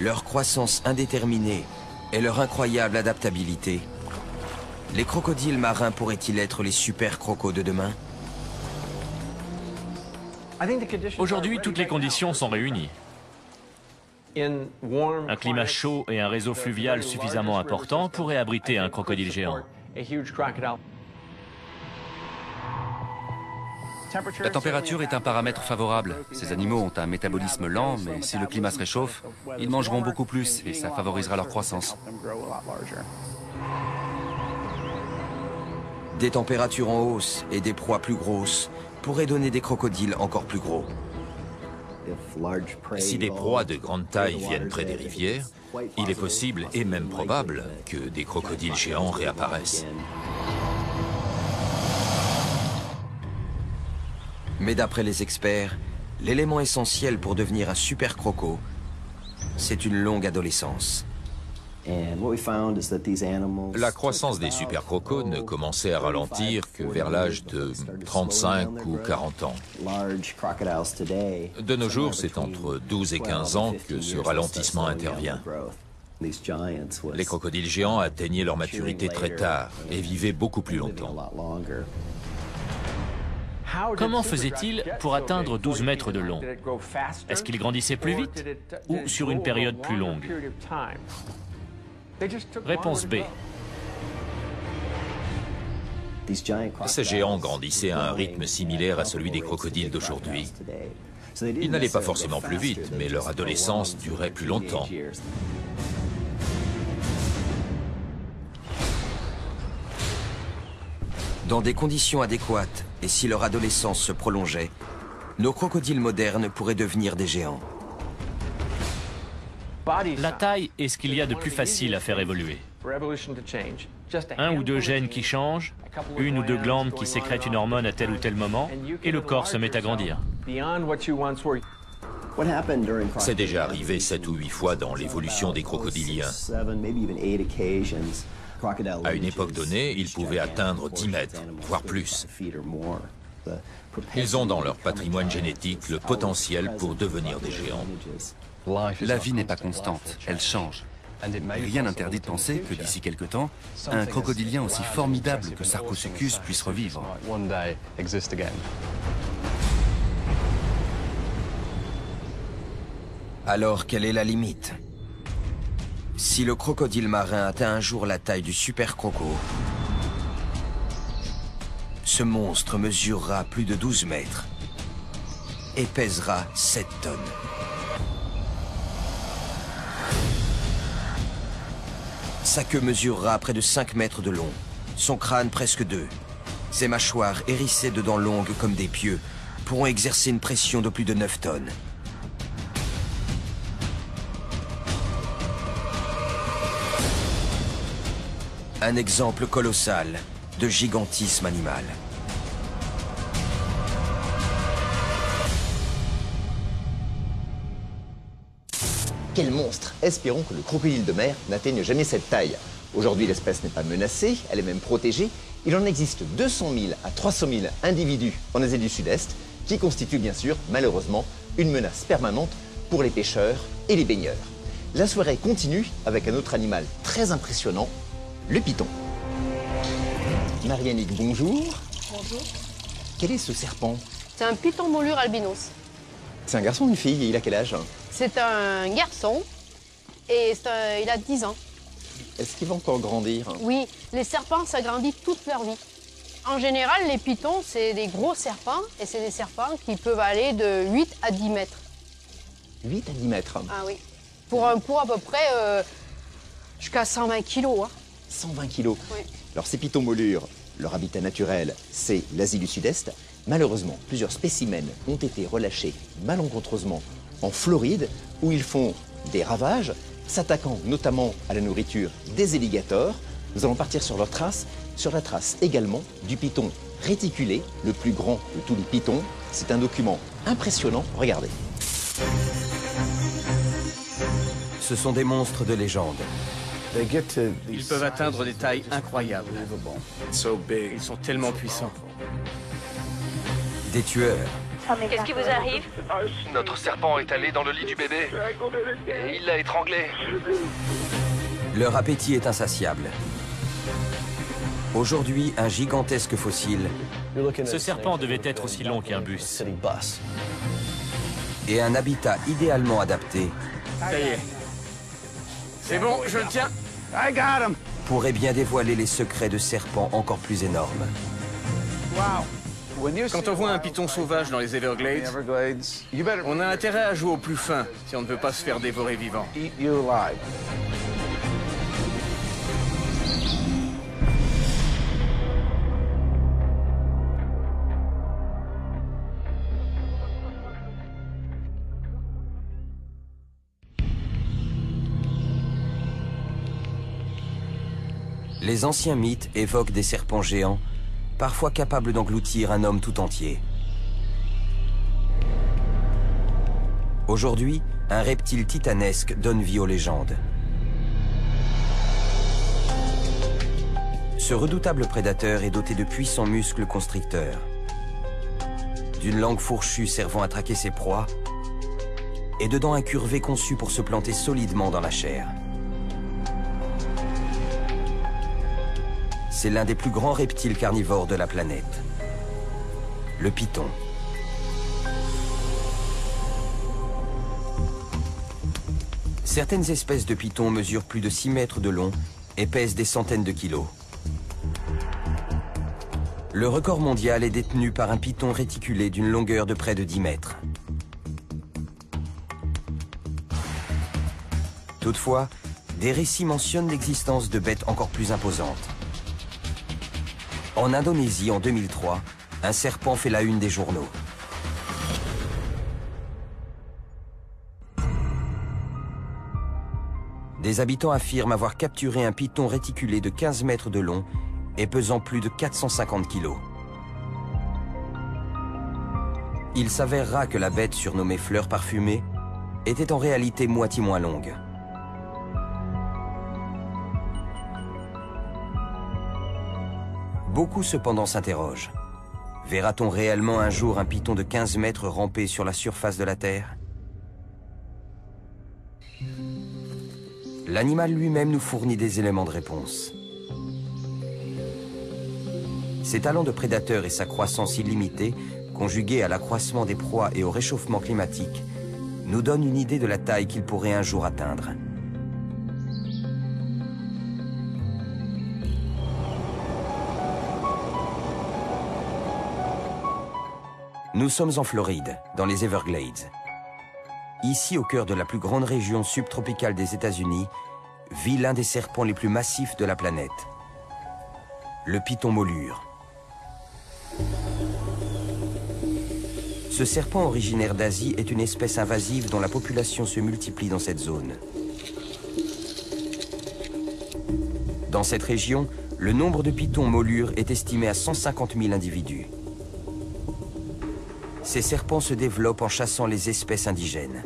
leur croissance indéterminée et leur incroyable adaptabilité, les crocodiles marins pourraient-ils être les super crocos de demain? Aujourd'hui, toutes les conditions sont réunies. Un climat chaud et un réseau fluvial suffisamment important pourraient abriter un crocodile géant. La température est un paramètre favorable. Ces animaux ont un métabolisme lent, mais si le climat se réchauffe, ils mangeront beaucoup plus et ça favorisera leur croissance. Des températures en hausse et des proies plus grosses pourraient donner des crocodiles encore plus gros. Si des proies de grande taille viennent près des rivières, il est possible et même probable que des crocodiles géants réapparaissent. Mais d'après les experts, l'élément essentiel pour devenir un super croco, c'est une longue adolescence. La croissance des super crocos ne commençait à ralentir que vers l'âge de 35 ou 40 ans. De nos jours, c'est entre 12 et 15 ans que ce ralentissement intervient. Les crocodiles géants atteignaient leur maturité très tard et vivaient beaucoup plus longtemps. Comment faisait-il pour atteindre 12 mètres de long? Est-ce qu'il grandissait plus vite ou sur une période plus longue? Réponse B. Ces géants grandissaient à un rythme similaire à celui des crocodiles d'aujourd'hui. Ils n'allaient pas forcément plus vite, mais leur adolescence durait plus longtemps. Dans des conditions adéquates, et si leur adolescence se prolongeait, nos crocodiles modernes pourraient devenir des géants. La taille est ce qu'il y a de plus facile à faire évoluer. Un ou deux gènes qui changent, une ou deux glandes qui sécrètent une hormone à tel ou tel moment, et le corps se met à grandir. C'est déjà arrivé 7 ou 8 fois dans l'évolution des crocodiliens. À une époque donnée, ils pouvaient atteindre 10 mètres, voire plus. Ils ont dans leur patrimoine génétique le potentiel pour devenir des géants. La vie n'est pas constante, elle change. Rien n'interdit de penser que d'ici quelque temps, un crocodilien aussi formidable que Sarcosuchus puisse revivre. Alors, quelle est la limite? Si le crocodile marin atteint un jour la taille du super croco, Ce monstre mesurera plus de 12 mètres et pèsera 7 tonnes. Sa queue mesurera près de 5 mètres de long, son crâne presque 2. Ses mâchoires hérissées de dents longues comme des pieux pourront exercer une pression de plus de 9 tonnes. Un exemple colossal de gigantisme animal. Quel monstre! Espérons que le crocodile de mer n'atteigne jamais cette taille. Aujourd'hui, l'espèce n'est pas menacée, elle est même protégée. Il en existe 200 000 à 300 000 individus en Asie du Sud-Est, qui constituent bien sûr, malheureusement, une menace permanente pour les pêcheurs et les baigneurs. La soirée continue avec un autre animal très impressionnant, le python. Marie-Annick, bonjour. Bonjour. Quel est ce serpent? C'est un python moulure albinos. C'est un garçon ou une fille? Il a quel âge? C'est un garçon et il a 10 ans. Est-ce qu'il va encore grandir? Oui, les serpents s'agrandissent toute leur vie. En général, les pythons, c'est des gros serpents et c'est des serpents qui peuvent aller de 8 à 10 mètres. 8 à 10 mètres? Ah oui. Pour un poids à peu près jusqu'à 120 kilos. Hein. 120 kilos. Oui. Alors ces pythons moulures, leur habitat naturel, c'est l'Asie du Sud-Est. Malheureusement, plusieurs spécimens ont été relâchés malencontreusement en Floride, où ils font des ravages, s'attaquant notamment à la nourriture des alligators. Nous allons partir sur leur trace, sur la trace également du python réticulé, le plus grand de tous les pythons. C'est un document impressionnant, regardez. Ce sont des monstres de légende. Ils peuvent atteindre des tailles incroyables. Ils sont tellement puissants. Des tueurs. Qu'est-ce qui vous arrive? Notre serpent est allé dans le lit du bébé et il l'a étranglé. Leur appétit est insatiable. Aujourd'hui, un gigantesque fossile Ce serpent devait être aussi long qu'un bus. et un habitat idéalement adapté Ça y est. C'est bon, je le tiens. pourrait bien dévoiler les secrets de serpents encore plus énormes. Quand on voit un python sauvage dans les Everglades, on a intérêt à jouer au plus fin si on ne veut pas se faire dévorer vivant. Les anciens mythes évoquent des serpents géants, parfois capables d'engloutir un homme tout entier. Aujourd'hui, un reptile titanesque donne vie aux légendes. Ce redoutable prédateur est doté de puissants muscles constricteurs, d'une langue fourchue servant à traquer ses proies, et de dents incurvées conçues pour se planter solidement dans la chair. C'est l'un des plus grands reptiles carnivores de la planète, le python. Certaines espèces de pythons mesurent plus de 6 mètres de long et pèsent des centaines de kilos. Le record mondial est détenu par un python réticulé d'une longueur de près de 10 mètres. Toutefois, des récits mentionnent l'existence de bêtes encore plus imposantes. En Indonésie, en 2003, un serpent fait la une des journaux. Des habitants affirment avoir capturé un python réticulé de 15 mètres de long et pesant plus de 450 kilos. Il s'avérera que la bête surnommée fleur parfumée était en réalité moitié moins longue. Beaucoup cependant s'interrogent. Verra-t-on réellement un jour un python de 15 mètres ramper sur la surface de la Terre? L'animal lui-même nous fournit des éléments de réponse. Ses talents de prédateur et sa croissance illimitée, conjugués à l'accroissement des proies et au réchauffement climatique, nous donnent une idée de la taille qu'il pourrait un jour atteindre. Nous sommes en Floride, dans les Everglades. Ici, au cœur de la plus grande région subtropicale des États-Unis, vit l'un des serpents les plus massifs de la planète, le python molure. Ce serpent originaire d'Asie est une espèce invasive dont la population se multiplie dans cette zone. Dans cette région, le nombre de pythons molures est estimé à 150 000 individus. Ces serpents se développent en chassant les espèces indigènes.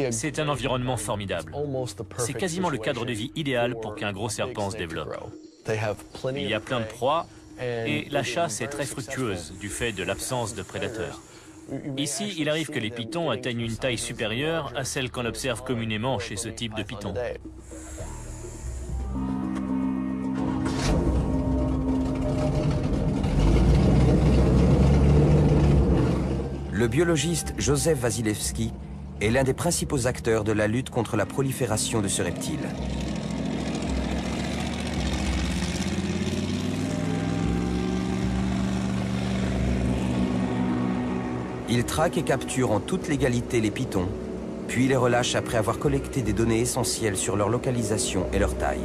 C'est un environnement formidable. C'est quasiment le cadre de vie idéal pour qu'un gros serpent se développe. Il y a plein de proies et la chasse est très fructueuse du fait de l'absence de prédateurs. Ici, il arrive que les pythons atteignent une taille supérieure à celle qu'on observe communément chez ce type de python. Le biologiste Joseph Wasilewski est l'un des principaux acteurs de la lutte contre la prolifération de ce reptile. Il traque et capture en toute légalité les pythons, puis les relâche après avoir collecté des données essentielles sur leur localisation et leur taille.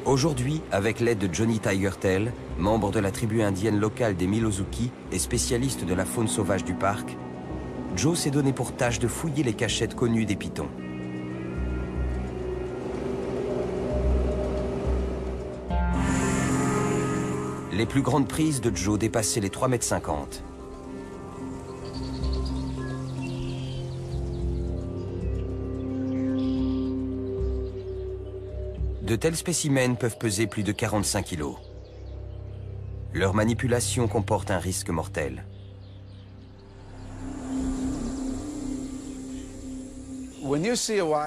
Aujourd'hui, avec l'aide de Johnny Tigertail, membre de la tribu indienne locale des Milozuki et spécialiste de la faune sauvage du parc, Joe s'est donné pour tâche de fouiller les cachettes connues des pythons. Les plus grandes prises de Joe dépassaient les 3,50 m. De tels spécimens peuvent peser plus de 45 kg. Leur manipulation comporte un risque mortel.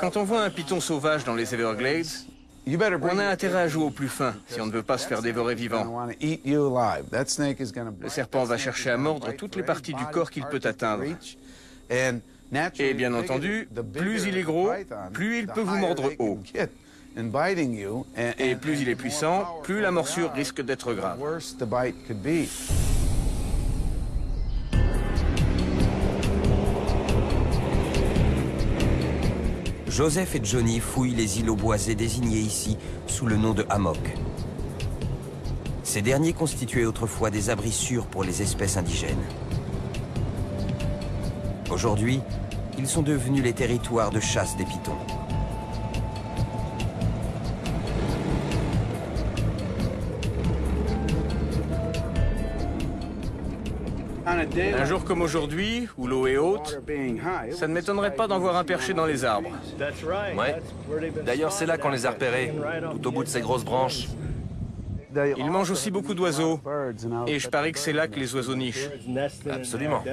Quand on voit un python sauvage dans les Everglades, on a intérêt à jouer au plus fin si on ne veut pas se faire dévorer vivant. Le serpent va chercher à mordre toutes les parties du corps qu'il peut atteindre. Et bien entendu, plus il est gros, plus il peut vous mordre haut. Et plus il est puissant, plus la morsure risque d'être grave. Joseph et Johnny fouillent les îlots boisés désignés ici sous le nom de hammock. Ces derniers constituaient autrefois des abris sûrs pour les espèces indigènes. Aujourd'hui, ils sont devenus les territoires de chasse des pythons. Un jour comme aujourd'hui, où l'eau est haute, ça ne m'étonnerait pas d'en voir un perché dans les arbres. Ouais. D'ailleurs, c'est là qu'on les a repérés, tout au bout de ces grosses branches. Ils mangent aussi beaucoup d'oiseaux, et je parie que c'est là que les oiseaux nichent. Absolument.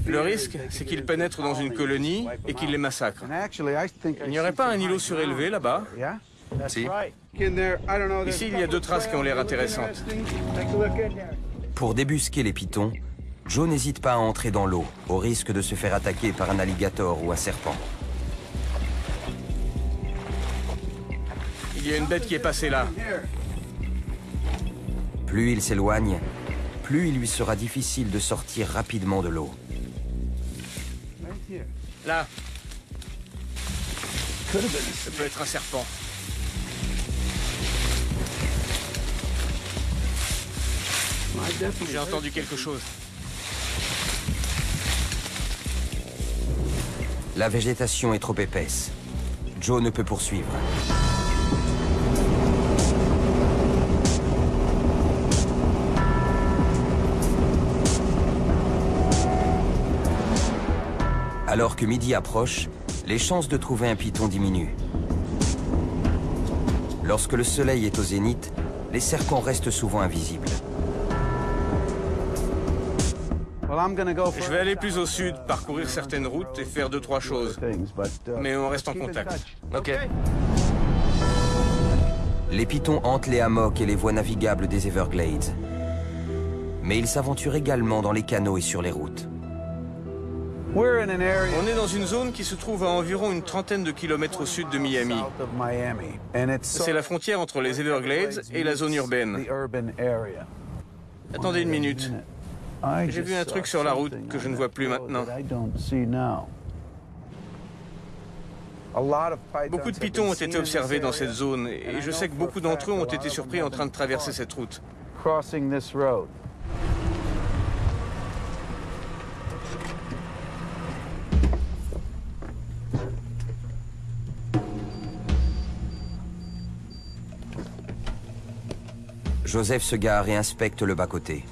Le risque, c'est qu'ils pénètrent dans une colonie et qu'ils les massacrent. Il n'y aurait pas un îlot surélevé là-bas? Si. Ici, il y a deux traces qui ont l'air intéressantes. Pour débusquer les pythons, Joe n'hésite pas à entrer dans l'eau, au risque de se faire attaquer par un alligator ou un serpent. Il y a une bête qui est passée là. Plus il s'éloigne, plus il lui sera difficile de sortir rapidement de l'eau. Là. Ça peut être un serpent. J'ai entendu quelque chose. La végétation est trop épaisse. Joe ne peut poursuivre. Alors que midi approche, les chances de trouver un python diminuent. Lorsque le soleil est au zénith, les serpents restent souvent invisibles. Je vais aller plus au sud, parcourir certaines routes et faire 2-3 choses. Mais on reste en contact. Ok. Les pythons hantent les hammocks et les voies navigables des Everglades. Mais ils s'aventurent également dans les canaux et sur les routes. On est dans une zone qui se trouve à environ une trentaine de kilomètres au sud de Miami. C'est la frontière entre les Everglades et la zone urbaine. Attendez une minute. J'ai vu un truc sur la route que je ne vois plus maintenant. Beaucoup de pitons ont été observés dans cette zone et je sais que beaucoup d'entre eux ont été surpris en train de traverser cette route. Joseph se gare et inspecte le bas-côté.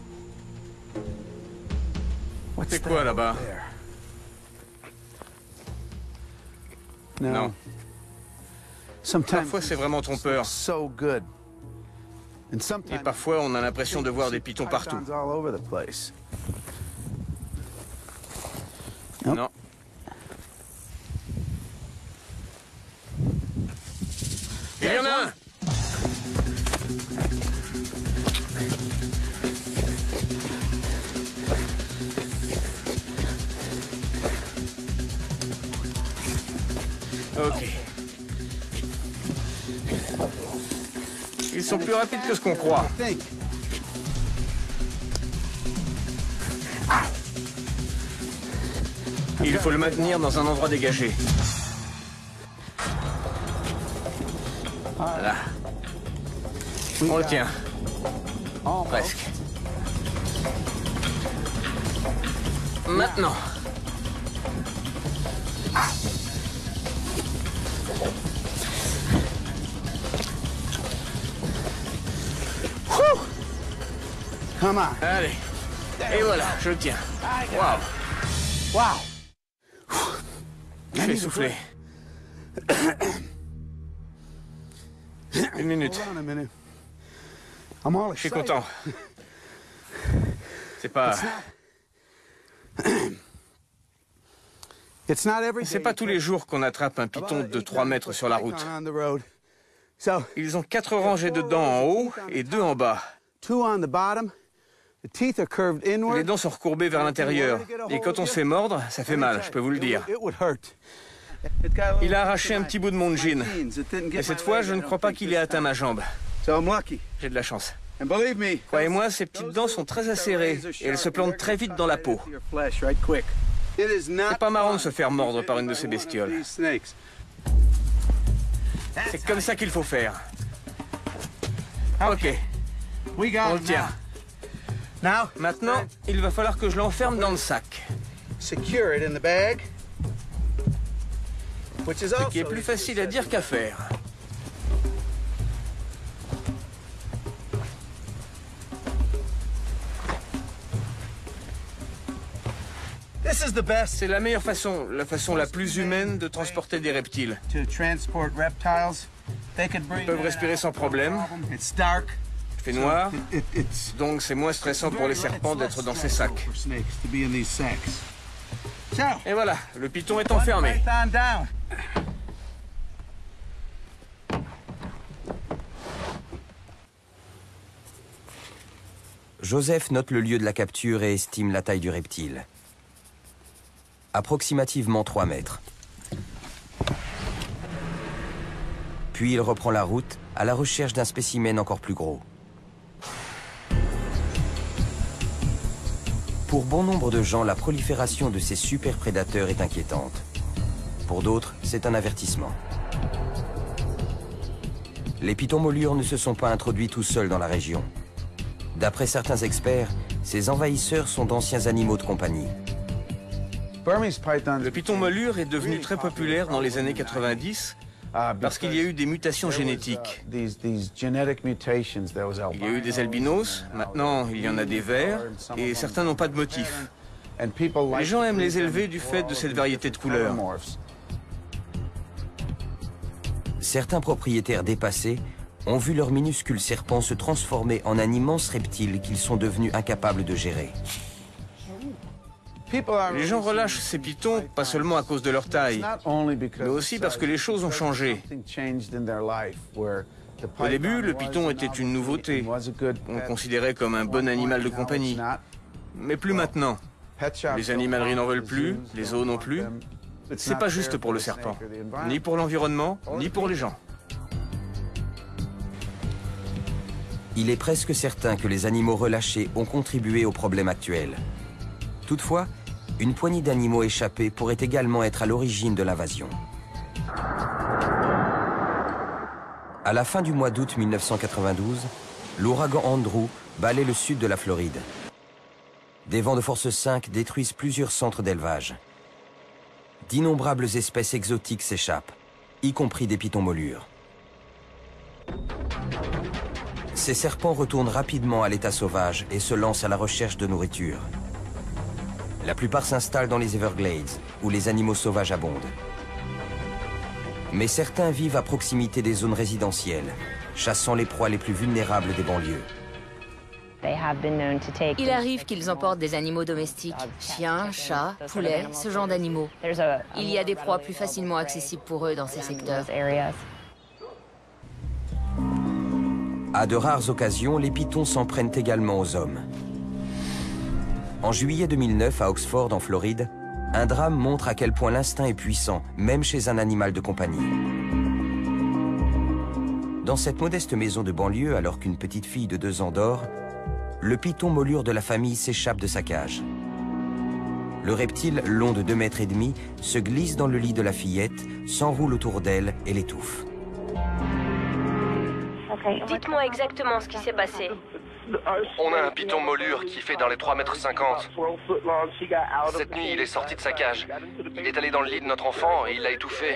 C'est quoi là-bas? Non. Parfois c'est vraiment trompeur. Et parfois on a l'impression de voir des pitons partout. Non. Il y en a un! Ok. Ils sont plus rapides que ce qu'on croit. Il faut le maintenir dans un endroit dégagé. Voilà. On le tient. Presque. Maintenant. Allez. Et voilà, je le tiens. Waouh. Je vais souffler. Une minute. Je suis content. C'est pas... C'est pas tous les jours qu'on attrape un python de 3 mètres sur la route. Ils ont 4 rangées de dents en haut et 2 en bas. Les dents sont recourbées vers l'intérieur. Et quand on se fait mordre, ça fait mal, je peux vous le dire. Il a arraché un petit bout de mon jean. Et cette fois, je ne crois pas qu'il ait atteint ma jambe. J'ai de la chance. Croyez-moi, ces petites dents sont très acérées et elles se plantent très vite dans la peau. C'est pas marrant de se faire mordre par une de ces bestioles. C'est comme ça qu'il faut faire. Ok. On le tient. Maintenant, il va falloir que je l'enferme dans le sac. Ce qui est plus facile à dire qu'à faire. C'est la meilleure façon, la façon la plus humaine de transporter des reptiles. Ils peuvent respirer sans problème. Il fait noir, donc c'est moins stressant pour les serpents d'être dans ces sacs. Et voilà, le python est enfermé. Joseph note le lieu de la capture et estime la taille du reptile. Approximativement 3 mètres. Puis il reprend la route à la recherche d'un spécimen encore plus gros. Pour bon nombre de gens, la prolifération de ces super prédateurs est inquiétante. Pour d'autres, c'est un avertissement. Les pitons molures ne se sont pas introduits tout seuls dans la région. D'après certains experts, ces envahisseurs sont d'anciens animaux de compagnie. Le python molure est devenu très populaire dans les années 90 parce qu'il y a eu des mutations génétiques. Il y a eu des albinos, maintenant il y en a des verts, et certains n'ont pas de motif. Les gens aiment les élever du fait de cette variété de couleurs. Certains propriétaires dépassés ont vu leurs minuscules serpents se transformer en un immense reptile qu'ils sont devenus incapables de gérer. Les gens relâchent ces pitons, pas seulement à cause de leur taille, mais aussi parce que les choses ont changé. Au début, le python était une nouveauté. On le considérait comme un bon animal de compagnie. Mais plus maintenant. Les animaleries n'en veulent plus, les zoos non plus. C'est pas juste pour le serpent, ni pour l'environnement, ni pour les gens. Il est presque certain que les animaux relâchés ont contribué au problème actuel. Toutefois, une poignée d'animaux échappés pourrait également être à l'origine de l'invasion. À la fin du mois d'août 1992, l'ouragan Andrew balaie le sud de la Floride. Des vents de force 5 détruisent plusieurs centres d'élevage. D'innombrables espèces exotiques s'échappent, y compris des pitons molures. Ces serpents retournent rapidement à l'état sauvage et se lancent à la recherche de nourriture. La plupart s'installent dans les Everglades, où les animaux sauvages abondent. Mais certains vivent à proximité des zones résidentielles, chassant les proies les plus vulnérables des banlieues. Il arrive qu'ils emportent des animaux domestiques, chiens, chats, poulets, ce genre d'animaux. Il y a des proies plus facilement accessibles pour eux dans ces secteurs. À de rares occasions, les pitons s'en prennent également aux hommes. En juillet 2009, à Oxford, en Floride, un drame montre à quel point l'instinct est puissant, même chez un animal de compagnie. Dans cette modeste maison de banlieue, alors qu'une petite fille de 2 ans dort, le python molure de la famille s'échappe de sa cage. Le reptile, long de 2,5 mètres, se glisse dans le lit de la fillette, s'enroule autour d'elle et l'étouffe. Dites-moi exactement ce qui s'est passé. On a un python molure qui fait dans les 3,50 mètres. Cette nuit, il est sorti de sa cage. Il est allé dans le lit de notre enfant et il l'a étouffé.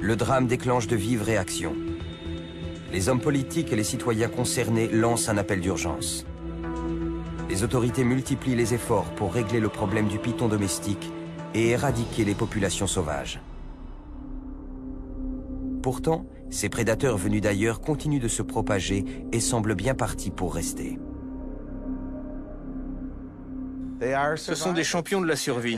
Le drame déclenche de vives réactions. Les hommes politiques et les citoyens concernés lancent un appel d'urgence. Les autorités multiplient les efforts pour régler le problème du python domestique et éradiquer les populations sauvages. Pourtant, ces prédateurs venus d'ailleurs continuent de se propager et semblent bien partis pour rester. Ce sont des champions de la survie.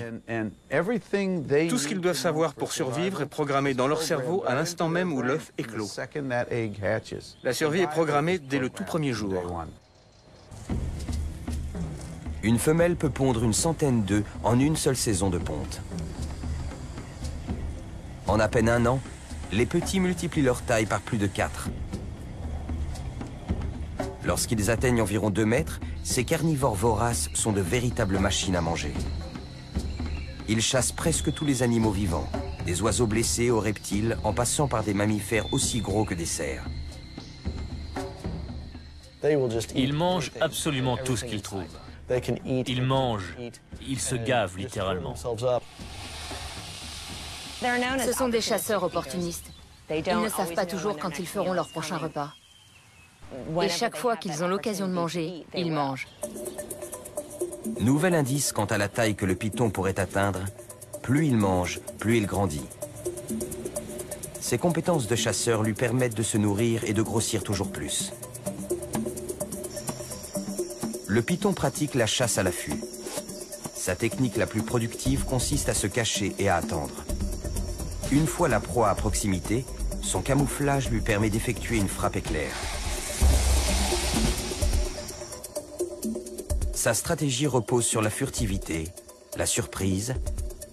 Tout ce qu'ils doivent savoir pour survivre est programmé dans leur cerveau à l'instant même où l'œuf éclot. La survie est programmée dès le tout premier jour. Une femelle peut pondre une centaine d'œufs en une seule saison de ponte. En à peine 1 an, les petits multiplient leur taille par plus de 4. Lorsqu'ils atteignent environ 2 mètres, ces carnivores voraces sont de véritables machines à manger. Ils chassent presque tous les animaux vivants, des oiseaux blessés aux reptiles, en passant par des mammifères aussi gros que des cerfs. Ils mangent absolument tout ce qu'ils trouvent. Ils mangent, ils se gavent littéralement. Ce sont des chasseurs opportunistes. Ils ne savent pas toujours quand ils feront leur prochain repas. Et chaque fois qu'ils ont l'occasion de manger, ils mangent. Nouvel indice quant à la taille que le python pourrait atteindre, plus il mange, plus il grandit. Ses compétences de chasseur lui permettent de se nourrir et de grossir toujours plus. Le python pratique la chasse à l'affût. Sa technique la plus productive consiste à se cacher et à attendre. Une fois la proie à proximité, son camouflage lui permet d'effectuer une frappe éclair. Sa stratégie repose sur la furtivité, la surprise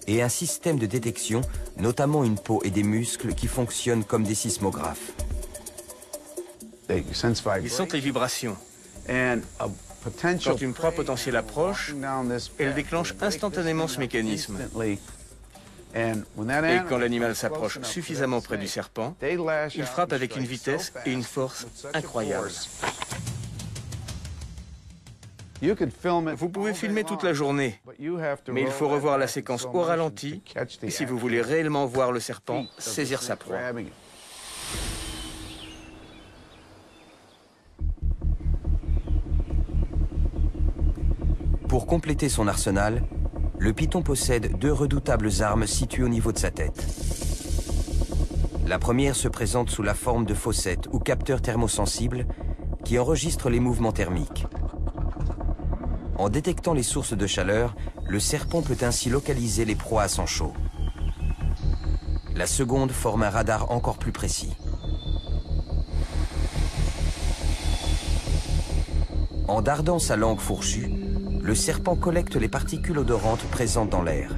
et un système de détection, notamment une peau et des muscles qui fonctionnent comme des sismographes. Ils sentent les vibrations. Quand une proie potentielle approche, elle déclenche instantanément ce mécanisme. Et quand l'animal s'approche suffisamment près du serpent, il frappe avec une vitesse et une force incroyables. Vous pouvez filmer toute la journée, mais il faut revoir la séquence au ralenti si vous voulez réellement voir le serpent saisir sa proie. Pour compléter son arsenal, le python possède 2 redoutables armes situées au niveau de sa tête. La première se présente sous la forme de fossettes ou capteurs thermosensibles qui enregistrent les mouvements thermiques. En détectant les sources de chaleur, le serpent peut ainsi localiser les proies à sang chaud. La seconde forme un radar encore plus précis. En dardant sa langue fourchue, le serpent collecte les particules odorantes présentes dans l'air.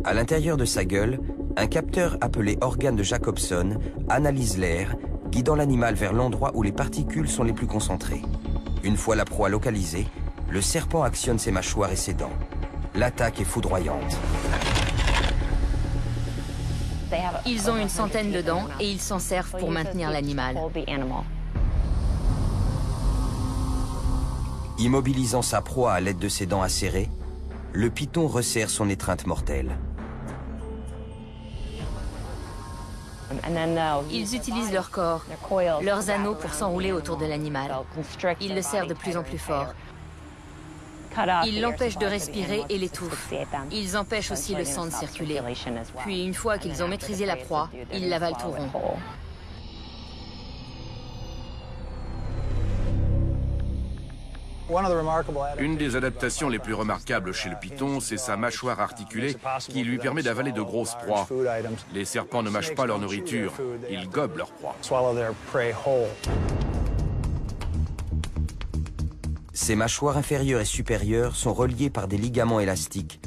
À l'intérieur de sa gueule, un capteur appelé organe de Jacobson analyse l'air, guidant l'animal vers l'endroit où les particules sont les plus concentrées. Une fois la proie localisée, le serpent actionne ses mâchoires et ses dents. L'attaque est foudroyante. Ils ont une centaine de dents et ils s'en servent pour maintenir l'animal. Immobilisant sa proie à l'aide de ses dents acérées, le python resserre son étreinte mortelle. Ils utilisent leur corps, leurs anneaux pour s'enrouler autour de l'animal. Ils le serrent de plus en plus fort. Ils l'empêchent de respirer et l'étouffent. Ils empêchent aussi le sang de circuler. Puis, une fois qu'ils ont maîtrisé la proie, ils l'avalent tout rond. Une des adaptations les plus remarquables chez le python, c'est sa mâchoire articulée qui lui permet d'avaler de grosses proies. Les serpents ne mâchent pas leur nourriture, ils gobent leur proie. Ses mâchoires inférieures et supérieures sont reliées par des ligaments élastiques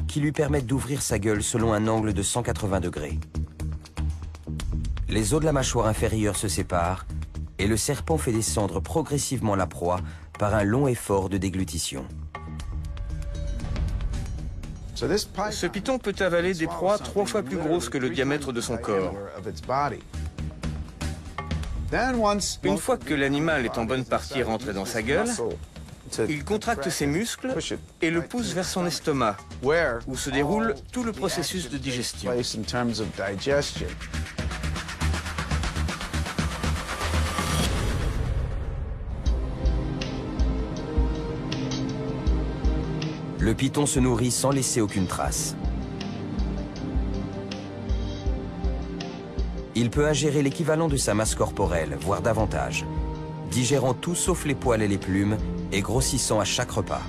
qui lui permettent d'ouvrir sa gueule selon un angle de 180 degrés. Les os de la mâchoire inférieure se séparent et le serpent fait descendre progressivement la proie par un long effort de déglutition. Ce python peut avaler des proies 3 fois plus grosses que le diamètre de son corps. Une fois que l'animal est en bonne partie rentré dans sa gueule, il contracte ses muscles et le pousse vers son estomac, où se déroule tout le processus de digestion. Le python se nourrit sans laisser aucune trace. Il peut ingérer l'équivalent de sa masse corporelle, voire davantage, digérant tout sauf les poils et les plumes et grossissant à chaque repas.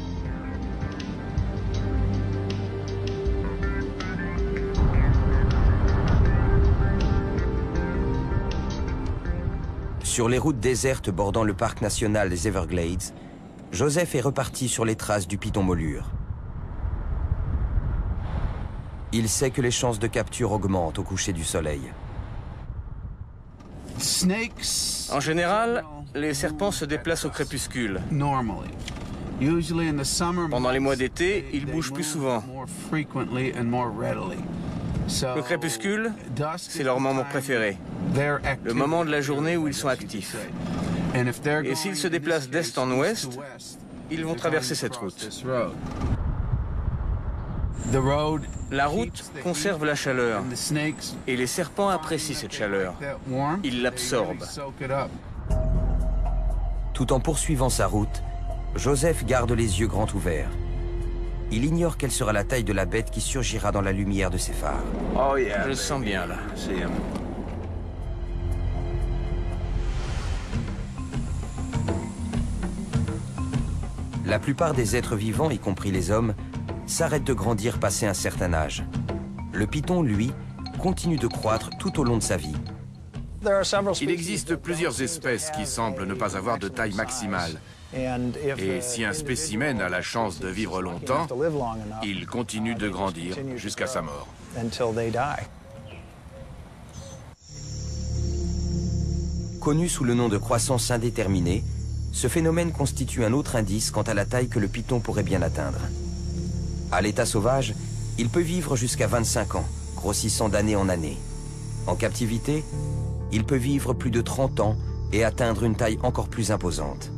Sur les routes désertes bordant le parc national des Everglades, Joseph est reparti sur les traces du python molure. Il sait que les chances de capture augmentent au coucher du soleil. En général, les serpents se déplacent au crépuscule. Pendant les mois d'été, ils bougent plus souvent. Le crépuscule, c'est leur moment préféré, le moment de la journée où ils sont actifs. Et s'ils se déplacent d'est en ouest, ils vont traverser cette route. La route conserve la chaleur et les serpents apprécient cette chaleur. Ils l'absorbent. Tout en poursuivant sa route, Joseph garde les yeux grands ouverts. Il ignore quelle sera la taille de la bête qui surgira dans la lumière de ses phares. Oh yeah, je le sens bien là. La plupart des êtres vivants, y compris les hommes, s'arrêtent de grandir passé un certain âge. Le python, lui, continue de croître tout au long de sa vie. Il existe plusieurs espèces qui semblent ne pas avoir de taille maximale. Et si un spécimen a la chance de vivre longtemps, il continue de grandir jusqu'à sa mort. Connu sous le nom de croissance indéterminée, ce phénomène constitue un autre indice quant à la taille que le python pourrait bien atteindre. À l'état sauvage, il peut vivre jusqu'à 25 ans, grossissant d'année en année. En captivité, il peut vivre plus de 30 ans et atteindre une taille encore plus imposante.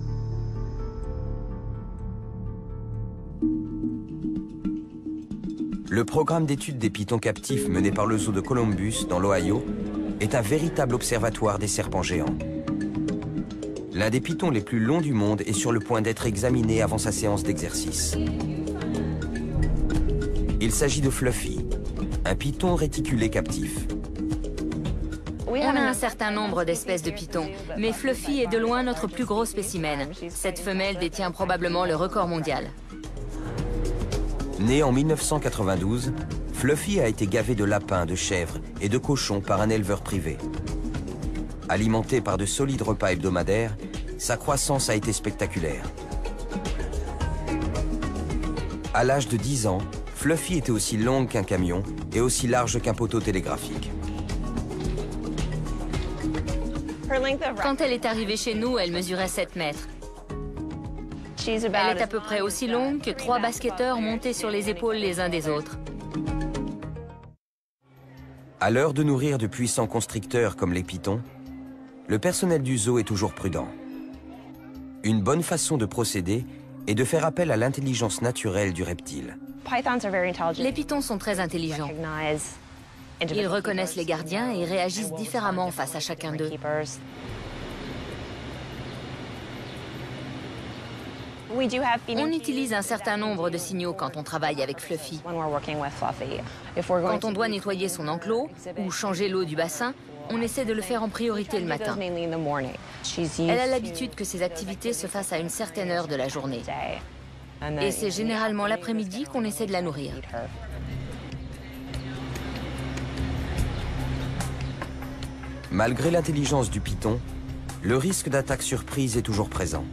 Le programme d'études des pythons captifs mené par le zoo de Columbus, dans l'Ohio, est un véritable observatoire des serpents géants. L'un des pythons les plus longs du monde est sur le point d'être examiné avant sa séance d'exercice. Il s'agit de Fluffy, un python réticulé captif. On a un certain nombre d'espèces de pythons, mais Fluffy est de loin notre plus gros spécimen. Cette femelle détient probablement le record mondial. Né en 1992, Fluffy a été gavé de lapins, de chèvres et de cochons par un éleveur privé. Alimenté par de solides repas hebdomadaires, Sa croissance a été spectaculaire. À l'âge de 10 ans, Fluffy était aussi longue qu'un camion et aussi large qu'un poteau télégraphique. Quand elle est arrivée chez nous, elle mesurait 7 mètres. Elle est à peu près aussi longue que 3 basketteurs montés sur les épaules les uns des autres. À l'heure de nourrir de puissants constricteurs comme les pitons, le personnel du zoo est toujours prudent. Une bonne façon de procéder est de faire appel à l'intelligence naturelle du reptile. Les pitons sont très intelligents. Ils reconnaissent les gardiens et réagissent différemment face à chacun d'eux. On utilise un certain nombre de signaux quand on travaille avec Fluffy. Quand on doit nettoyer son enclos ou changer l'eau du bassin, on essaie de le faire en priorité le matin. Elle a l'habitude que ces activités se fassent à une certaine heure de la journée. Et c'est généralement l'après-midi qu'on essaie de la nourrir. Malgré l'intelligence du python, le risque d'attaque surprise est toujours présent.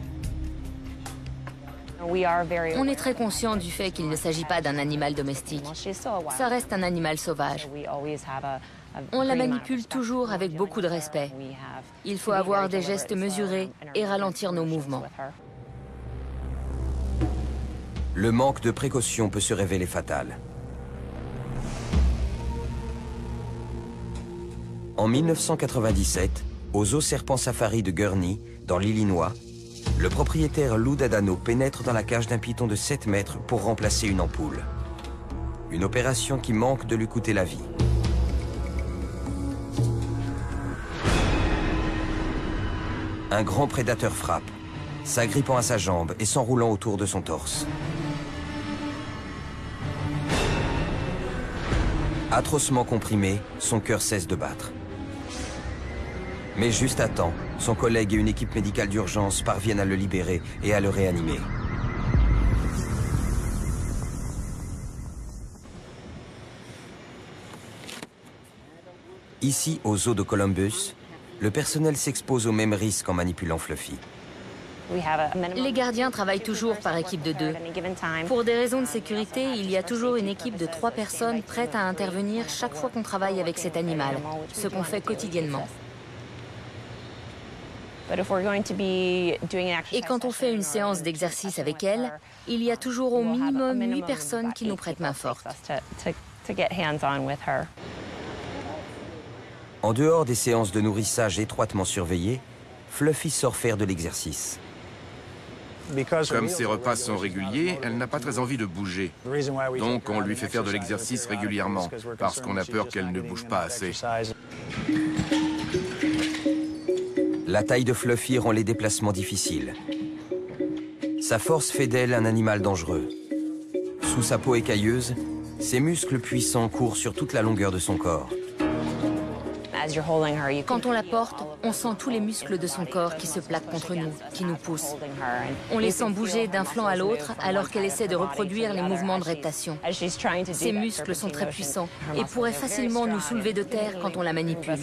On est très conscient du fait qu'il ne s'agit pas d'un animal domestique. Ça reste un animal sauvage. On la manipule toujours avec beaucoup de respect. Il faut avoir des gestes mesurés et ralentir nos mouvements. Le manque de précaution peut se révéler fatal. En 1997, au zoo Serpent Safari de Gurney, dans l'Illinois, le propriétaire Lou Dadano pénètre dans la cage d'un python de 7 mètres pour remplacer une ampoule. Une opération qui manque de lui coûter la vie. Un grand prédateur frappe, s'agrippant à sa jambe et s'enroulant autour de son torse. Atrocement comprimé, son cœur cesse de battre. Mais juste à temps, son collègue et une équipe médicale d'urgence parviennent à le libérer et à le réanimer. Ici, au zoo de Columbus, le personnel s'expose aux mêmes risques en manipulant Fluffy. Les gardiens travaillent toujours par équipe de 2. Pour des raisons de sécurité, il y a toujours une équipe de 3 personnes prêtes à intervenir chaque fois qu'on travaille avec cet animal, ce qu'on fait quotidiennement. Et quand on fait une séance d'exercice avec elle, il y a toujours au minimum 8 personnes qui nous prêtent main forte. En dehors des séances de nourrissage étroitement surveillées, Fluffy sort faire de l'exercice. Comme ses repas sont réguliers, elle n'a pas très envie de bouger. Donc on lui fait faire de l'exercice régulièrement, parce qu'on a peur qu'elle ne bouge pas assez. La taille de Fluffy rend les déplacements difficiles. Sa force fait d'elle un animal dangereux. Sous sa peau écailleuse, ses muscles puissants courent sur toute la longueur de son corps. Quand on la porte, on sent tous les muscles de son corps qui se plaquent contre nous, qui nous poussent. On les sent bouger d'un flanc à l'autre alors qu'elle essaie de reproduire les mouvements de reptation. Ses muscles sont très puissants et pourraient facilement nous soulever de terre quand on la manipule.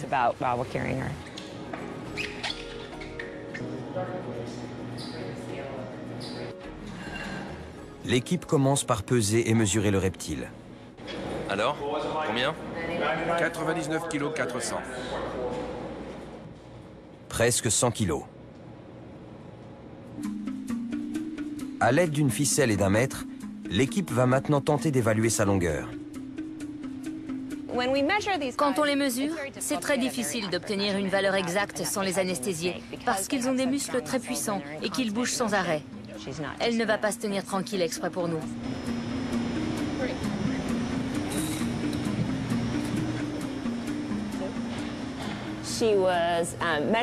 L'équipe commence par peser et mesurer le reptile. Alors, combien ? 99 kg 400. Presque 100 kilos. À l'aide d'une ficelle et d'un mètre, l'équipe va maintenant tenter d'évaluer sa longueur. Quand on les mesure, c'est très difficile d'obtenir une valeur exacte sans les anesthésier, parce qu'ils ont des muscles très puissants et qu'ils bougent sans arrêt. Elle ne va pas se tenir tranquille exprès pour nous.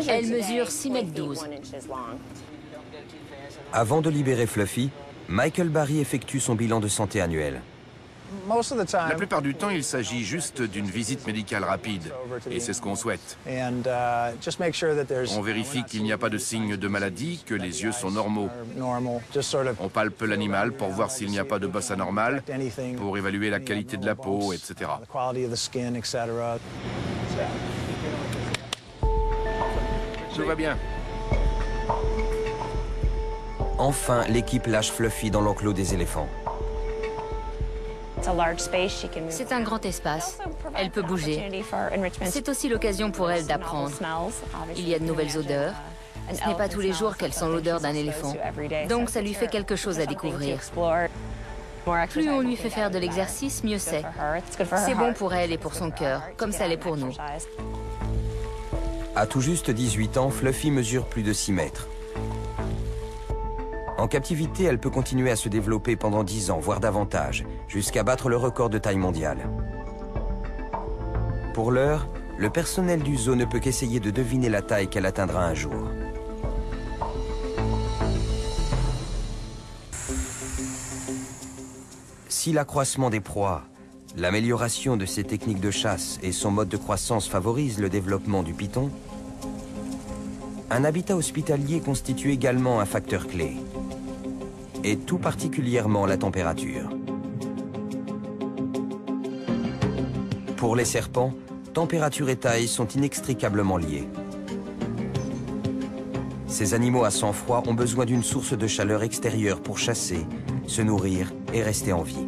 Elle mesure 6,12 m. Avant de libérer Fluffy, Michael Barry effectue son bilan de santé annuel. La plupart du temps, il s'agit juste d'une visite médicale rapide, et c'est ce qu'on souhaite. On vérifie qu'il n'y a pas de signes de maladie, que les yeux sont normaux. On palpe l'animal pour voir s'il n'y a pas de bosse anormale, pour évaluer la qualité de la peau, etc. Tout va bien. Enfin, l'équipe lâche Fluffy dans l'enclos des éléphants. C'est un grand espace. Elle peut bouger. C'est aussi l'occasion pour elle d'apprendre. Il y a de nouvelles odeurs. Ce n'est pas tous les jours qu'elle sent l'odeur d'un éléphant. Donc ça lui fait quelque chose à découvrir. Plus on lui fait faire de l'exercice, mieux c'est. C'est bon pour elle et pour son cœur, comme ça l'est pour nous. À tout juste 18 ans, Fluffy mesure plus de 6 mètres. En captivité, elle peut continuer à se développer pendant 10 ans, voire davantage, jusqu'à battre le record de taille mondiale. Pour l'heure, le personnel du zoo ne peut qu'essayer de deviner la taille qu'elle atteindra un jour. Si l'accroissement des proies, l'amélioration de ses techniques de chasse et son mode de croissance favorisent le développement du python, un habitat hospitalier constitue également un facteur clé, et tout particulièrement la température. Pour les serpents, température et taille sont inextricablement liées. Ces animaux à sang froid ont besoin d'une source de chaleur extérieure pour chasser, se nourrir et rester en vie.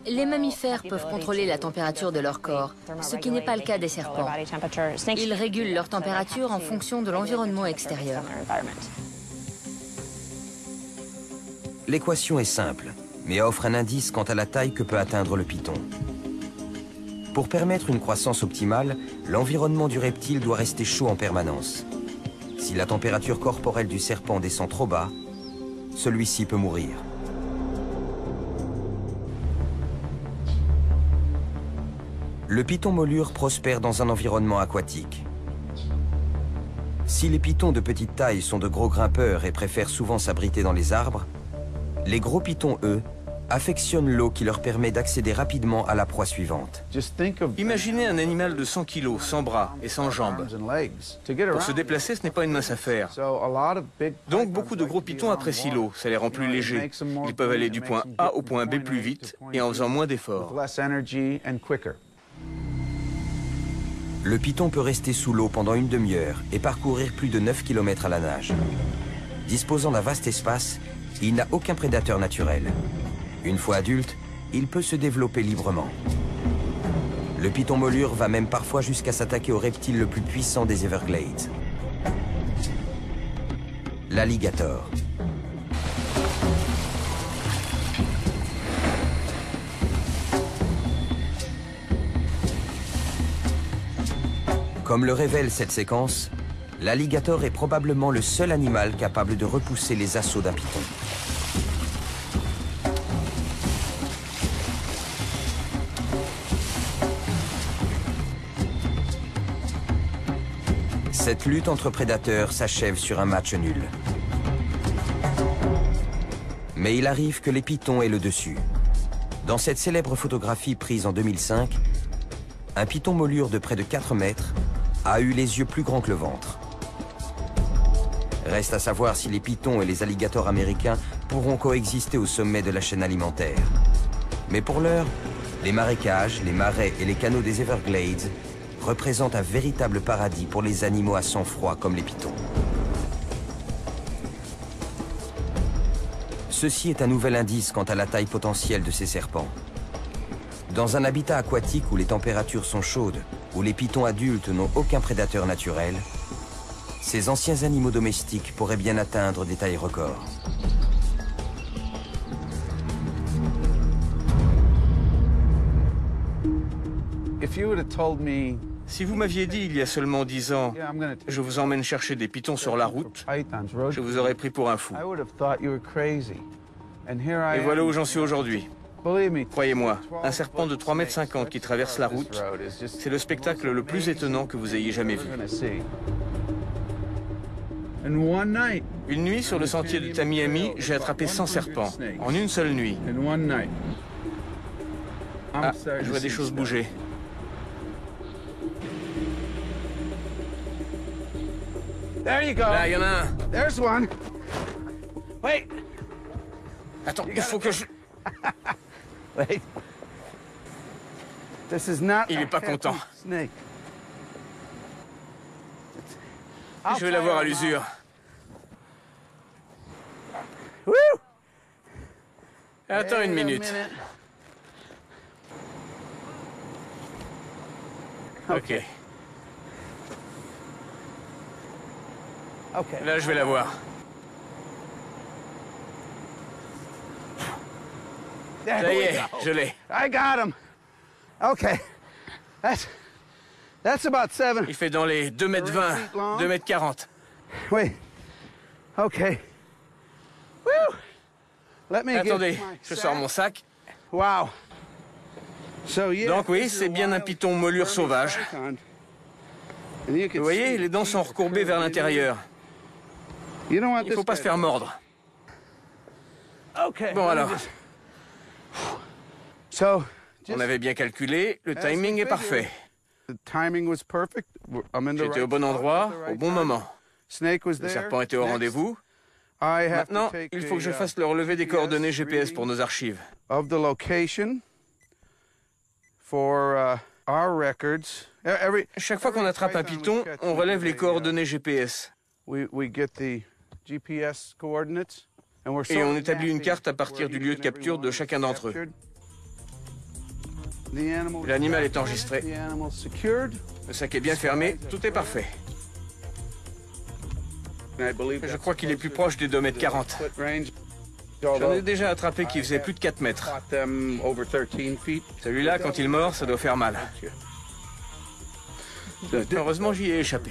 Les mammifères peuvent contrôler la température de leur corps, ce qui n'est pas le cas des serpents. Ils régulent leur température en fonction de l'environnement extérieur. L'équation est simple, mais offre un indice quant à la taille que peut atteindre le python. Pour permettre une croissance optimale, l'environnement du reptile doit rester chaud en permanence. Si la température corporelle du serpent descend trop bas, celui-ci peut mourir. Le python molure prospère dans un environnement aquatique. Si les pythons de petite taille sont de gros grimpeurs et préfèrent souvent s'abriter dans les arbres, les gros pythons, eux, affectionnent l'eau qui leur permet d'accéder rapidement à la proie suivante. Imaginez un animal de 100 kg, sans bras et sans jambes. Pour se déplacer, ce n'est pas une mince affaire. Donc beaucoup de gros pythons apprécient l'eau, ça les rend plus légers. Ils peuvent aller du point A au point B plus vite et en faisant moins d'efforts. Le python peut rester sous l'eau pendant une demi-heure et parcourir plus de 9 km à la nage. Disposant d'un vaste espace, il n'a aucun prédateur naturel. Une fois adulte, il peut se développer librement. Le python molure va même parfois jusqu'à s'attaquer au reptile le plus puissant des Everglades, l'alligator. Comme le révèle cette séquence, l'alligator est probablement le seul animal capable de repousser les assauts d'un python. Cette lutte entre prédateurs s'achève sur un match nul. Mais il arrive que les pythons aient le dessus. Dans cette célèbre photographie prise en 2005, un python molure de près de 4 mètres a eu les yeux plus grands que le ventre. Reste à savoir si les pythons et les alligators américains pourront coexister au sommet de la chaîne alimentaire. Mais pour l'heure, les marécages, les marais et les canaux des Everglades représentent un véritable paradis pour les animaux à sang froid comme les pythons. Ceci est un nouvel indice quant à la taille potentielle de ces serpents. Dans un habitat aquatique où les températures sont chaudes, où les pythons adultes n'ont aucun prédateur naturel, ces anciens animaux domestiques pourraient bien atteindre des tailles records. Si vous m'aviez dit il y a seulement 10 ans, je vous emmène chercher des pythons sur la route, je vous aurais pris pour un fou. Et voilà où j'en suis aujourd'hui. Croyez-moi, un serpent de 3,50 m qui traverse la route, c'est le spectacle le plus étonnant que vous ayez jamais vu. Une nuit, sur le sentier de Tamiami, j'ai attrapé 100 serpents, en une seule nuit. Ah, je vois des choses bouger. Là, il y en a un. There's one. Wait. Attends, il faut que je... Wait. This is not il n'est pas content. snake. Je vais l'avoir à l'usure. Attends une minute. Ok. Là, je vais la voir. Ça y est, je l'ai. I got him. Okay. That's about 7. Il fait dans les 2,20 m, 2,40 m. Wait. Okay. Woo! Let me Attendez, je sors mon sac. Wow. Donc oui, c'est bien un python moulure sauvage. Vous voyez, les dents sont recourbées vers l'intérieur. Il ne faut pas se faire mordre. Bon alors. On avait bien calculé, le timing est parfait. J'étais au bon endroit, au bon moment. Le serpent était au rendez-vous. Maintenant, il faut que je fasse le relevé des coordonnées GPS pour nos archives. Chaque fois qu'on attrape un python, on relève les coordonnées GPS. Et on établit une carte à partir du lieu de capture de chacun d'entre eux. L'animal est enregistré. Le sac est bien fermé, tout est parfait. Je crois qu'il est plus proche des 2,40 m. J'en ai déjà attrapé qui faisait plus de 4 mètres. Celui-là, quand il mord, ça doit faire mal. Heureusement, j'y ai échappé.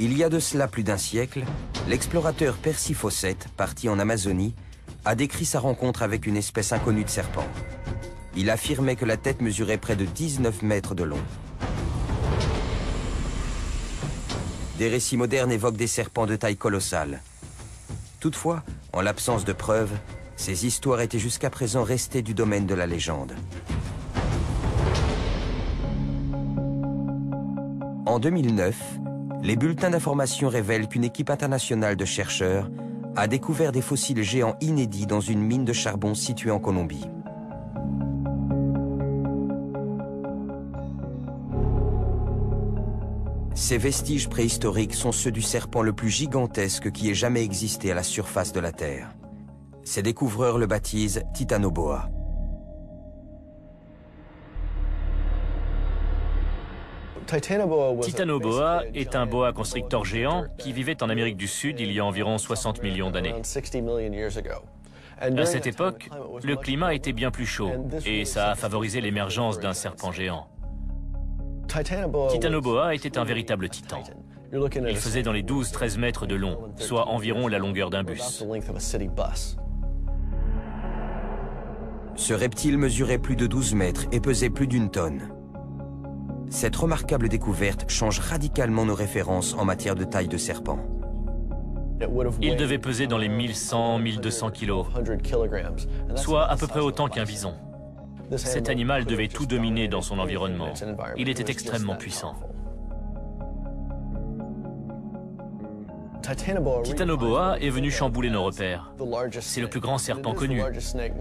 Il y a de cela plus d'un siècle, l'explorateur Percy Fawcett, parti en Amazonie, a décrit sa rencontre avec une espèce inconnue de serpent. Il affirmait que la tête mesurait près de 19 mètres de long. Des récits modernes évoquent des serpents de taille colossale. Toutefois, en l'absence de preuves, ces histoires étaient jusqu'à présent restées du domaine de la légende. En 2009, les bulletins d'information révèlent qu'une équipe internationale de chercheurs a découvert des fossiles géants inédits dans une mine de charbon située en Colombie. Ces vestiges préhistoriques sont ceux du serpent le plus gigantesque qui ait jamais existé à la surface de la Terre. Ses découvreurs le baptisent Titanoboa. Titanoboa est un boa constrictor géant qui vivait en Amérique du Sud il y a environ 60 millions d'années. À cette époque, le climat était bien plus chaud et ça a favorisé l'émergence d'un serpent géant. Titanoboa était un véritable titan. Il faisait dans les 12-13 mètres de long, soit environ la longueur d'un bus. Ce reptile mesurait plus de 12 mètres et pesait plus d'1 tonne. Cette remarquable découverte change radicalement nos références en matière de taille de serpent. Il devait peser dans les 1100-1200 kilos, soit à peu près autant qu'un bison. Cet animal devait tout dominer dans son environnement. Il était extrêmement puissant. Titanoboa est venu chambouler nos repères. C'est le plus grand serpent connu.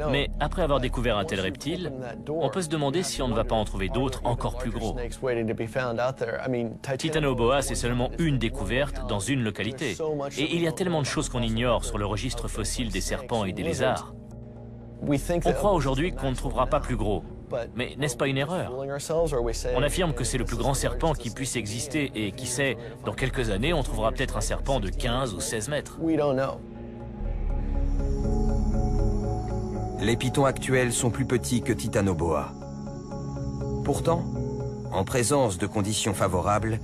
Mais après avoir découvert un tel reptile, on peut se demander si on ne va pas en trouver d'autres encore plus gros. Titanoboa, c'est seulement une découverte dans une localité. Et il y a tellement de choses qu'on ignore sur le registre fossile des serpents et des lézards. On croit aujourd'hui qu'on ne trouvera pas plus gros. Mais n'est-ce pas une erreur? On affirme que c'est le plus grand serpent qui puisse exister et qui sait, dans quelques années, on trouvera peut-être un serpent de 15 ou 16 mètres. Les pythons actuels sont plus petits que Titanoboa. Pourtant, en présence de conditions favorables,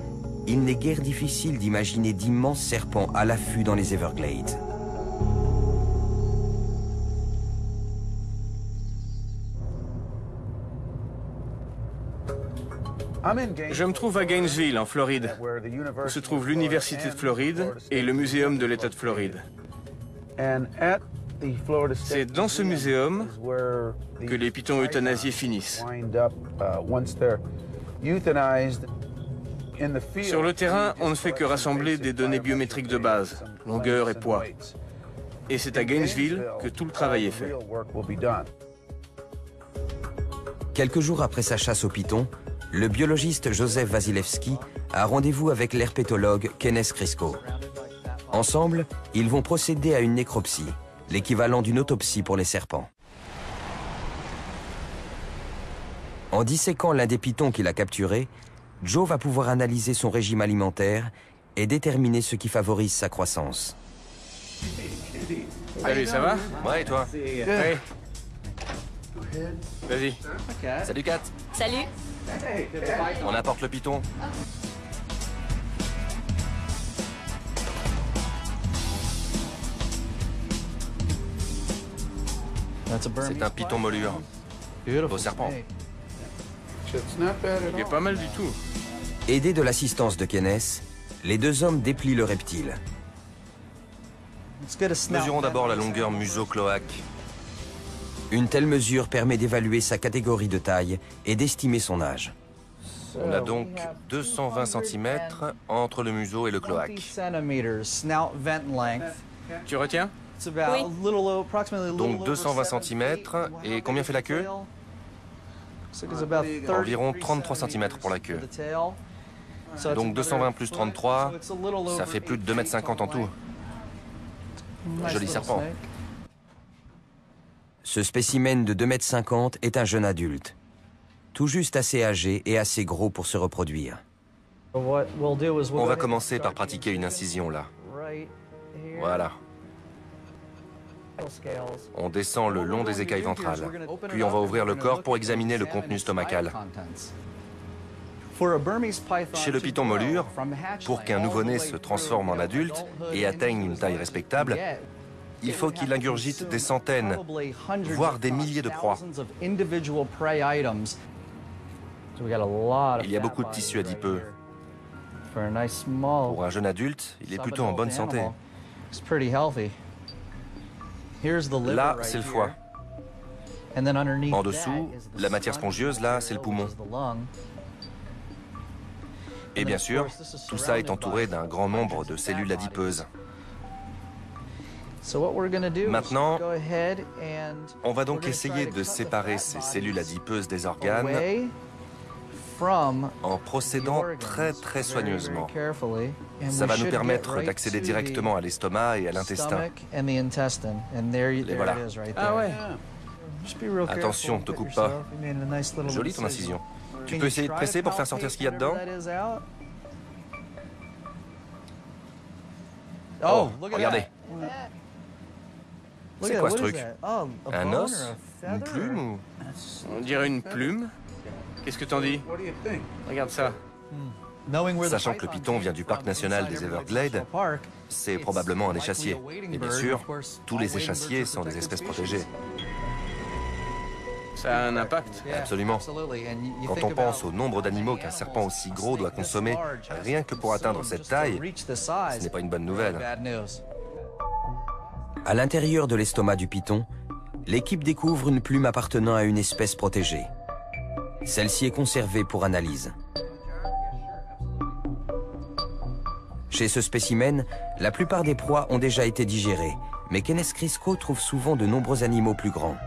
il n'est guère difficile d'imaginer d'immenses serpents à l'affût dans les Everglades. Je me trouve à Gainesville, en Floride, où se trouve l'Université de Floride et le Muséum de l'État de Floride. C'est dans ce muséum que les pythons euthanasiés finissent. Sur le terrain, on ne fait que rassembler des données biométriques de base, longueur et poids. Et c'est à Gainesville que tout le travail est fait. Quelques jours après sa chasse au python, le biologiste Joseph Wasilewski a rendez-vous avec l'herpétologue Kenneth Crisco. Ensemble, ils vont procéder à une nécropsie, l'équivalent d'une autopsie pour les serpents. En disséquant l'un des pythons qu'il a capturé, Joe va pouvoir analyser son régime alimentaire et déterminer ce qui favorise sa croissance. Salut, ça va? Ouais, et toi? Ouais. Vas-y. Salut, Kat. Salut. On apporte le python. C'est un python molure. Beau serpent. Il est pas mal du tout. Aidés de l'assistance de Kenneth, les deux hommes déplient le reptile. Mesurons d'abord la longueur museau-cloaque. Une telle mesure permet d'évaluer sa catégorie de taille et d'estimer son âge. On a donc 220 cm entre le museau et le cloaque. Tu retiens? Oui. Donc 220 cm. Et combien fait la queue? Environ 33 cm pour la queue. Donc 220 plus 33, ça fait plus de 2,50 m en tout. Joli serpent. Ce spécimen de 2,50 m est un jeune adulte, tout juste assez âgé et assez gros pour se reproduire. On va commencer par pratiquer une incision là. Voilà. On descend le long des écailles ventrales. Puis on va ouvrir le corps pour examiner le contenu stomacal. Chez le python molure, pour qu'un nouveau-né se transforme en adulte et atteigne une taille respectable, il faut qu'il ingurgite des centaines, voire des milliers de proies. Il y a beaucoup de tissu adipeux. Pour un jeune adulte, il est plutôt en bonne santé. Là, c'est le foie. En dessous, la matière spongieuse, là, c'est le poumon. Et bien sûr, tout ça est entouré d'un grand nombre de cellules adipeuses. Maintenant, on va donc essayer de séparer ces cellules adipeuses des organes en procédant très soigneusement. Ça va nous permettre d'accéder directement à l'estomac et à l'intestin. Les voilà. Ah ouais. Attention, te coupe pas. Jolie ton incision. Tu peux essayer de presser pour faire sortir ce qu'il y a dedans? Oh, regardez. C'est quoi ce truc? Un os? Une plume ou... On dirait une plume. Qu'est-ce que t'en dis? Regarde ça. Sachant que le python vient du parc national des Everglades, c'est probablement un échassier. Et bien sûr, tous les échassiers sont des espèces protégées. Ça a un impact? Absolument. Quand on pense au nombre d'animaux qu'un serpent aussi gros doit consommer, rien que pour atteindre cette taille, ce n'est pas une bonne nouvelle. À l'intérieur de l'estomac du python, l'équipe découvre une plume appartenant à une espèce protégée. Celle-ci est conservée pour analyse. Chez ce spécimen, la plupart des proies ont déjà été digérées, mais Kenneth Crisco trouve souvent de nombreux animaux plus grands.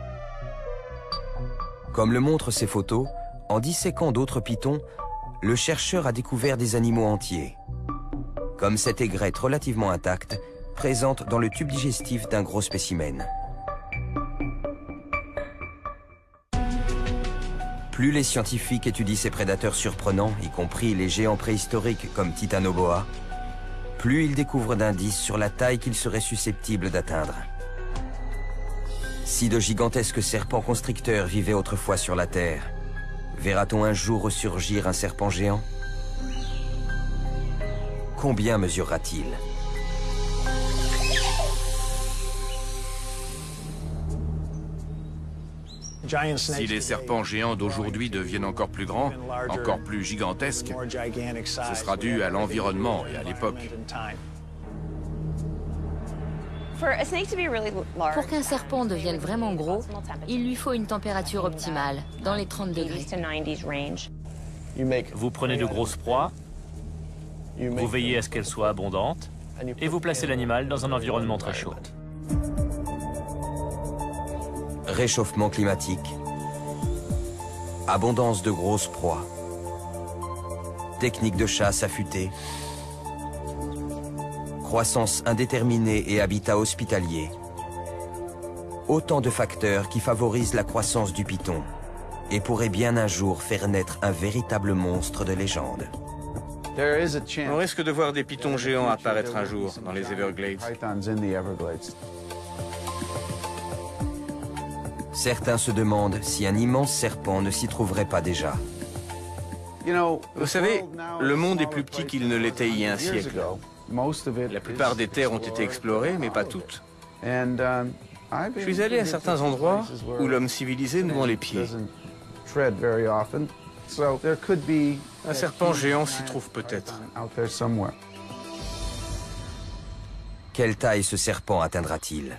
Comme le montrent ces photos, en disséquant d'autres pythons, le chercheur a découvert des animaux entiers, comme cette aigrette relativement intacte, présente dans le tube digestif d'un gros spécimen. Plus les scientifiques étudient ces prédateurs surprenants, y compris les géants préhistoriques comme Titanoboa, plus ils découvrent d'indices sur la taille qu'ils seraient susceptibles d'atteindre. Si de gigantesques serpents constricteurs vivaient autrefois sur la Terre, verra-t-on un jour ressurgir un serpent géant? Combien mesurera-t-il? Si les serpents géants d'aujourd'hui deviennent encore plus grands, encore plus gigantesques, ce sera dû à l'environnement et à l'époque. Pour qu'un serpent devienne vraiment gros, il lui faut une température optimale, dans les 30 degrés. Vous prenez de grosses proies, vous veillez à ce qu'elles soient abondantes, et vous placez l'animal dans un environnement très chaud. Réchauffement climatique, Abondance de grosses proies. Technique de chasse affûtée. Croissance indéterminée et habitat hospitalier. Autant de facteurs qui favorisent la croissance du python et pourraient bien un jour faire naître un véritable monstre de légende. On risque de voir des pythons géants apparaître un jour dans les Everglades. Certains se demandent si un immense serpent ne s'y trouverait pas déjà. Vous savez, le monde est plus petit qu'il ne l'était il y a un siècle. La plupart des terres ont été explorées, mais pas toutes. Je suis allé à certains endroits où l'homme civilisé nous vend les pieds. Un serpent géant s'y trouve peut-être. Quelle taille ce serpent atteindra-t-il?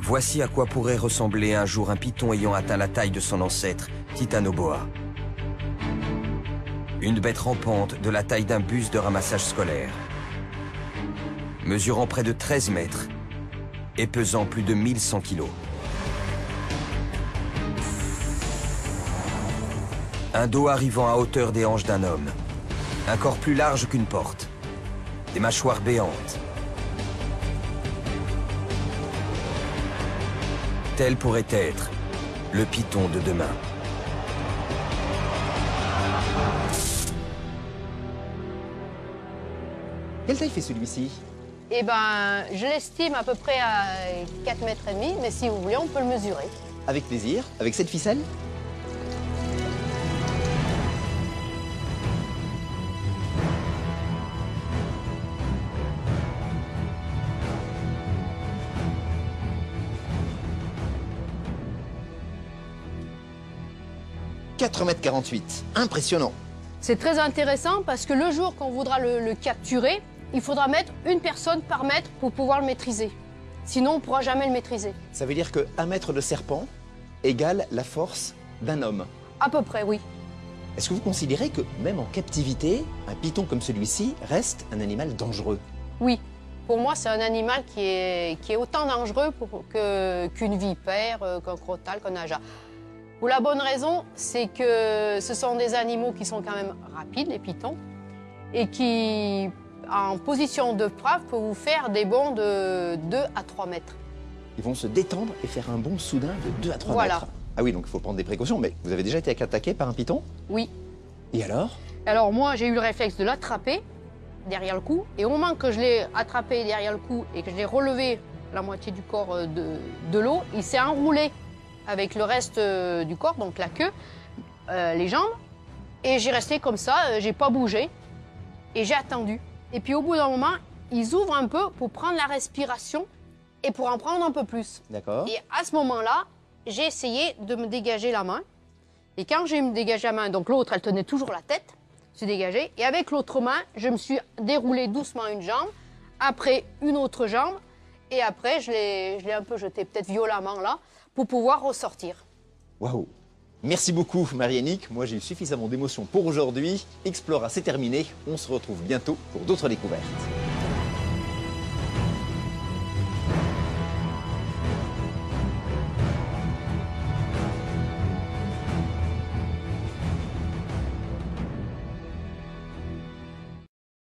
Voici à quoi pourrait ressembler un jour un python ayant atteint la taille de son ancêtre, Titanoboa. Une bête rampante de la taille d'un bus de ramassage scolaire. Mesurant près de 13 mètres et pesant plus de 1100 kilos. Un dos arrivant à hauteur des hanches d'un homme. Un corps plus large qu'une porte. Des mâchoires béantes. Tel pourrait être le python de demain. Quelle taille fait celui-ci? Eh ben, je l'estime à peu près à 4,5 mètres, mais si vous voulez, on peut le mesurer. Avec plaisir. Avec cette ficelle? « 4,48 m. Impressionnant. C'est très intéressant parce que le jour qu'on voudra le capturer, il faudra mettre une personne par mètre pour pouvoir le maîtriser. Sinon, on ne pourra jamais le maîtriser. Ça veut dire qu'un mètre de serpent égale la force d'un homme? À peu près, oui. Est-ce que vous considérez que, même en captivité, un python comme celui-ci reste un animal dangereux? Oui. Pour moi, c'est un animal qui est autant dangereux qu'une vipère, qu'un crotale, qu'un naja. Pour la bonne raison, c'est que ce sont des animaux qui sont quand même rapides, les pythons, et qui, en position de frappe, peuvent vous faire des bonds de 2 à 3 mètres. Ils vont se détendre et faire un bond soudain de 2 à 3 voilà. mètres. Ah oui, donc il faut prendre des précautions. Mais vous avez déjà été attaqué par un python? Oui. Et alors? Alors moi, j'ai eu le réflexe de l'attraper derrière le cou. Et au moment que je l'ai attrapé derrière le cou et que je l'ai relevé la moitié du corps de l'eau, il s'est enroulé avec le reste du corps, donc la queue, les jambes. Et j'ai resté comme ça, j'ai pas bougé. Et j'ai attendu. Et puis au bout d'un moment, ils ouvrent un peu pour prendre la respiration et pour en prendre un peu plus. D'accord. Et à ce moment-là, j'ai essayé de me dégager la main. Et quand j'ai me dégagé la main, donc l'autre, elle tenait toujours la tête, je suis dégagée. Et avec l'autre main, je me suis déroulé doucement une jambe, après une autre jambe, et après, je l'ai un peu jeté, peut-être violemment là, pour pouvoir ressortir. Waouh! Merci beaucoup, Marie-Annick. Moi, j'ai eu suffisamment d'émotions pour aujourd'hui. Explora, c'est terminé. On se retrouve bientôt pour d'autres découvertes.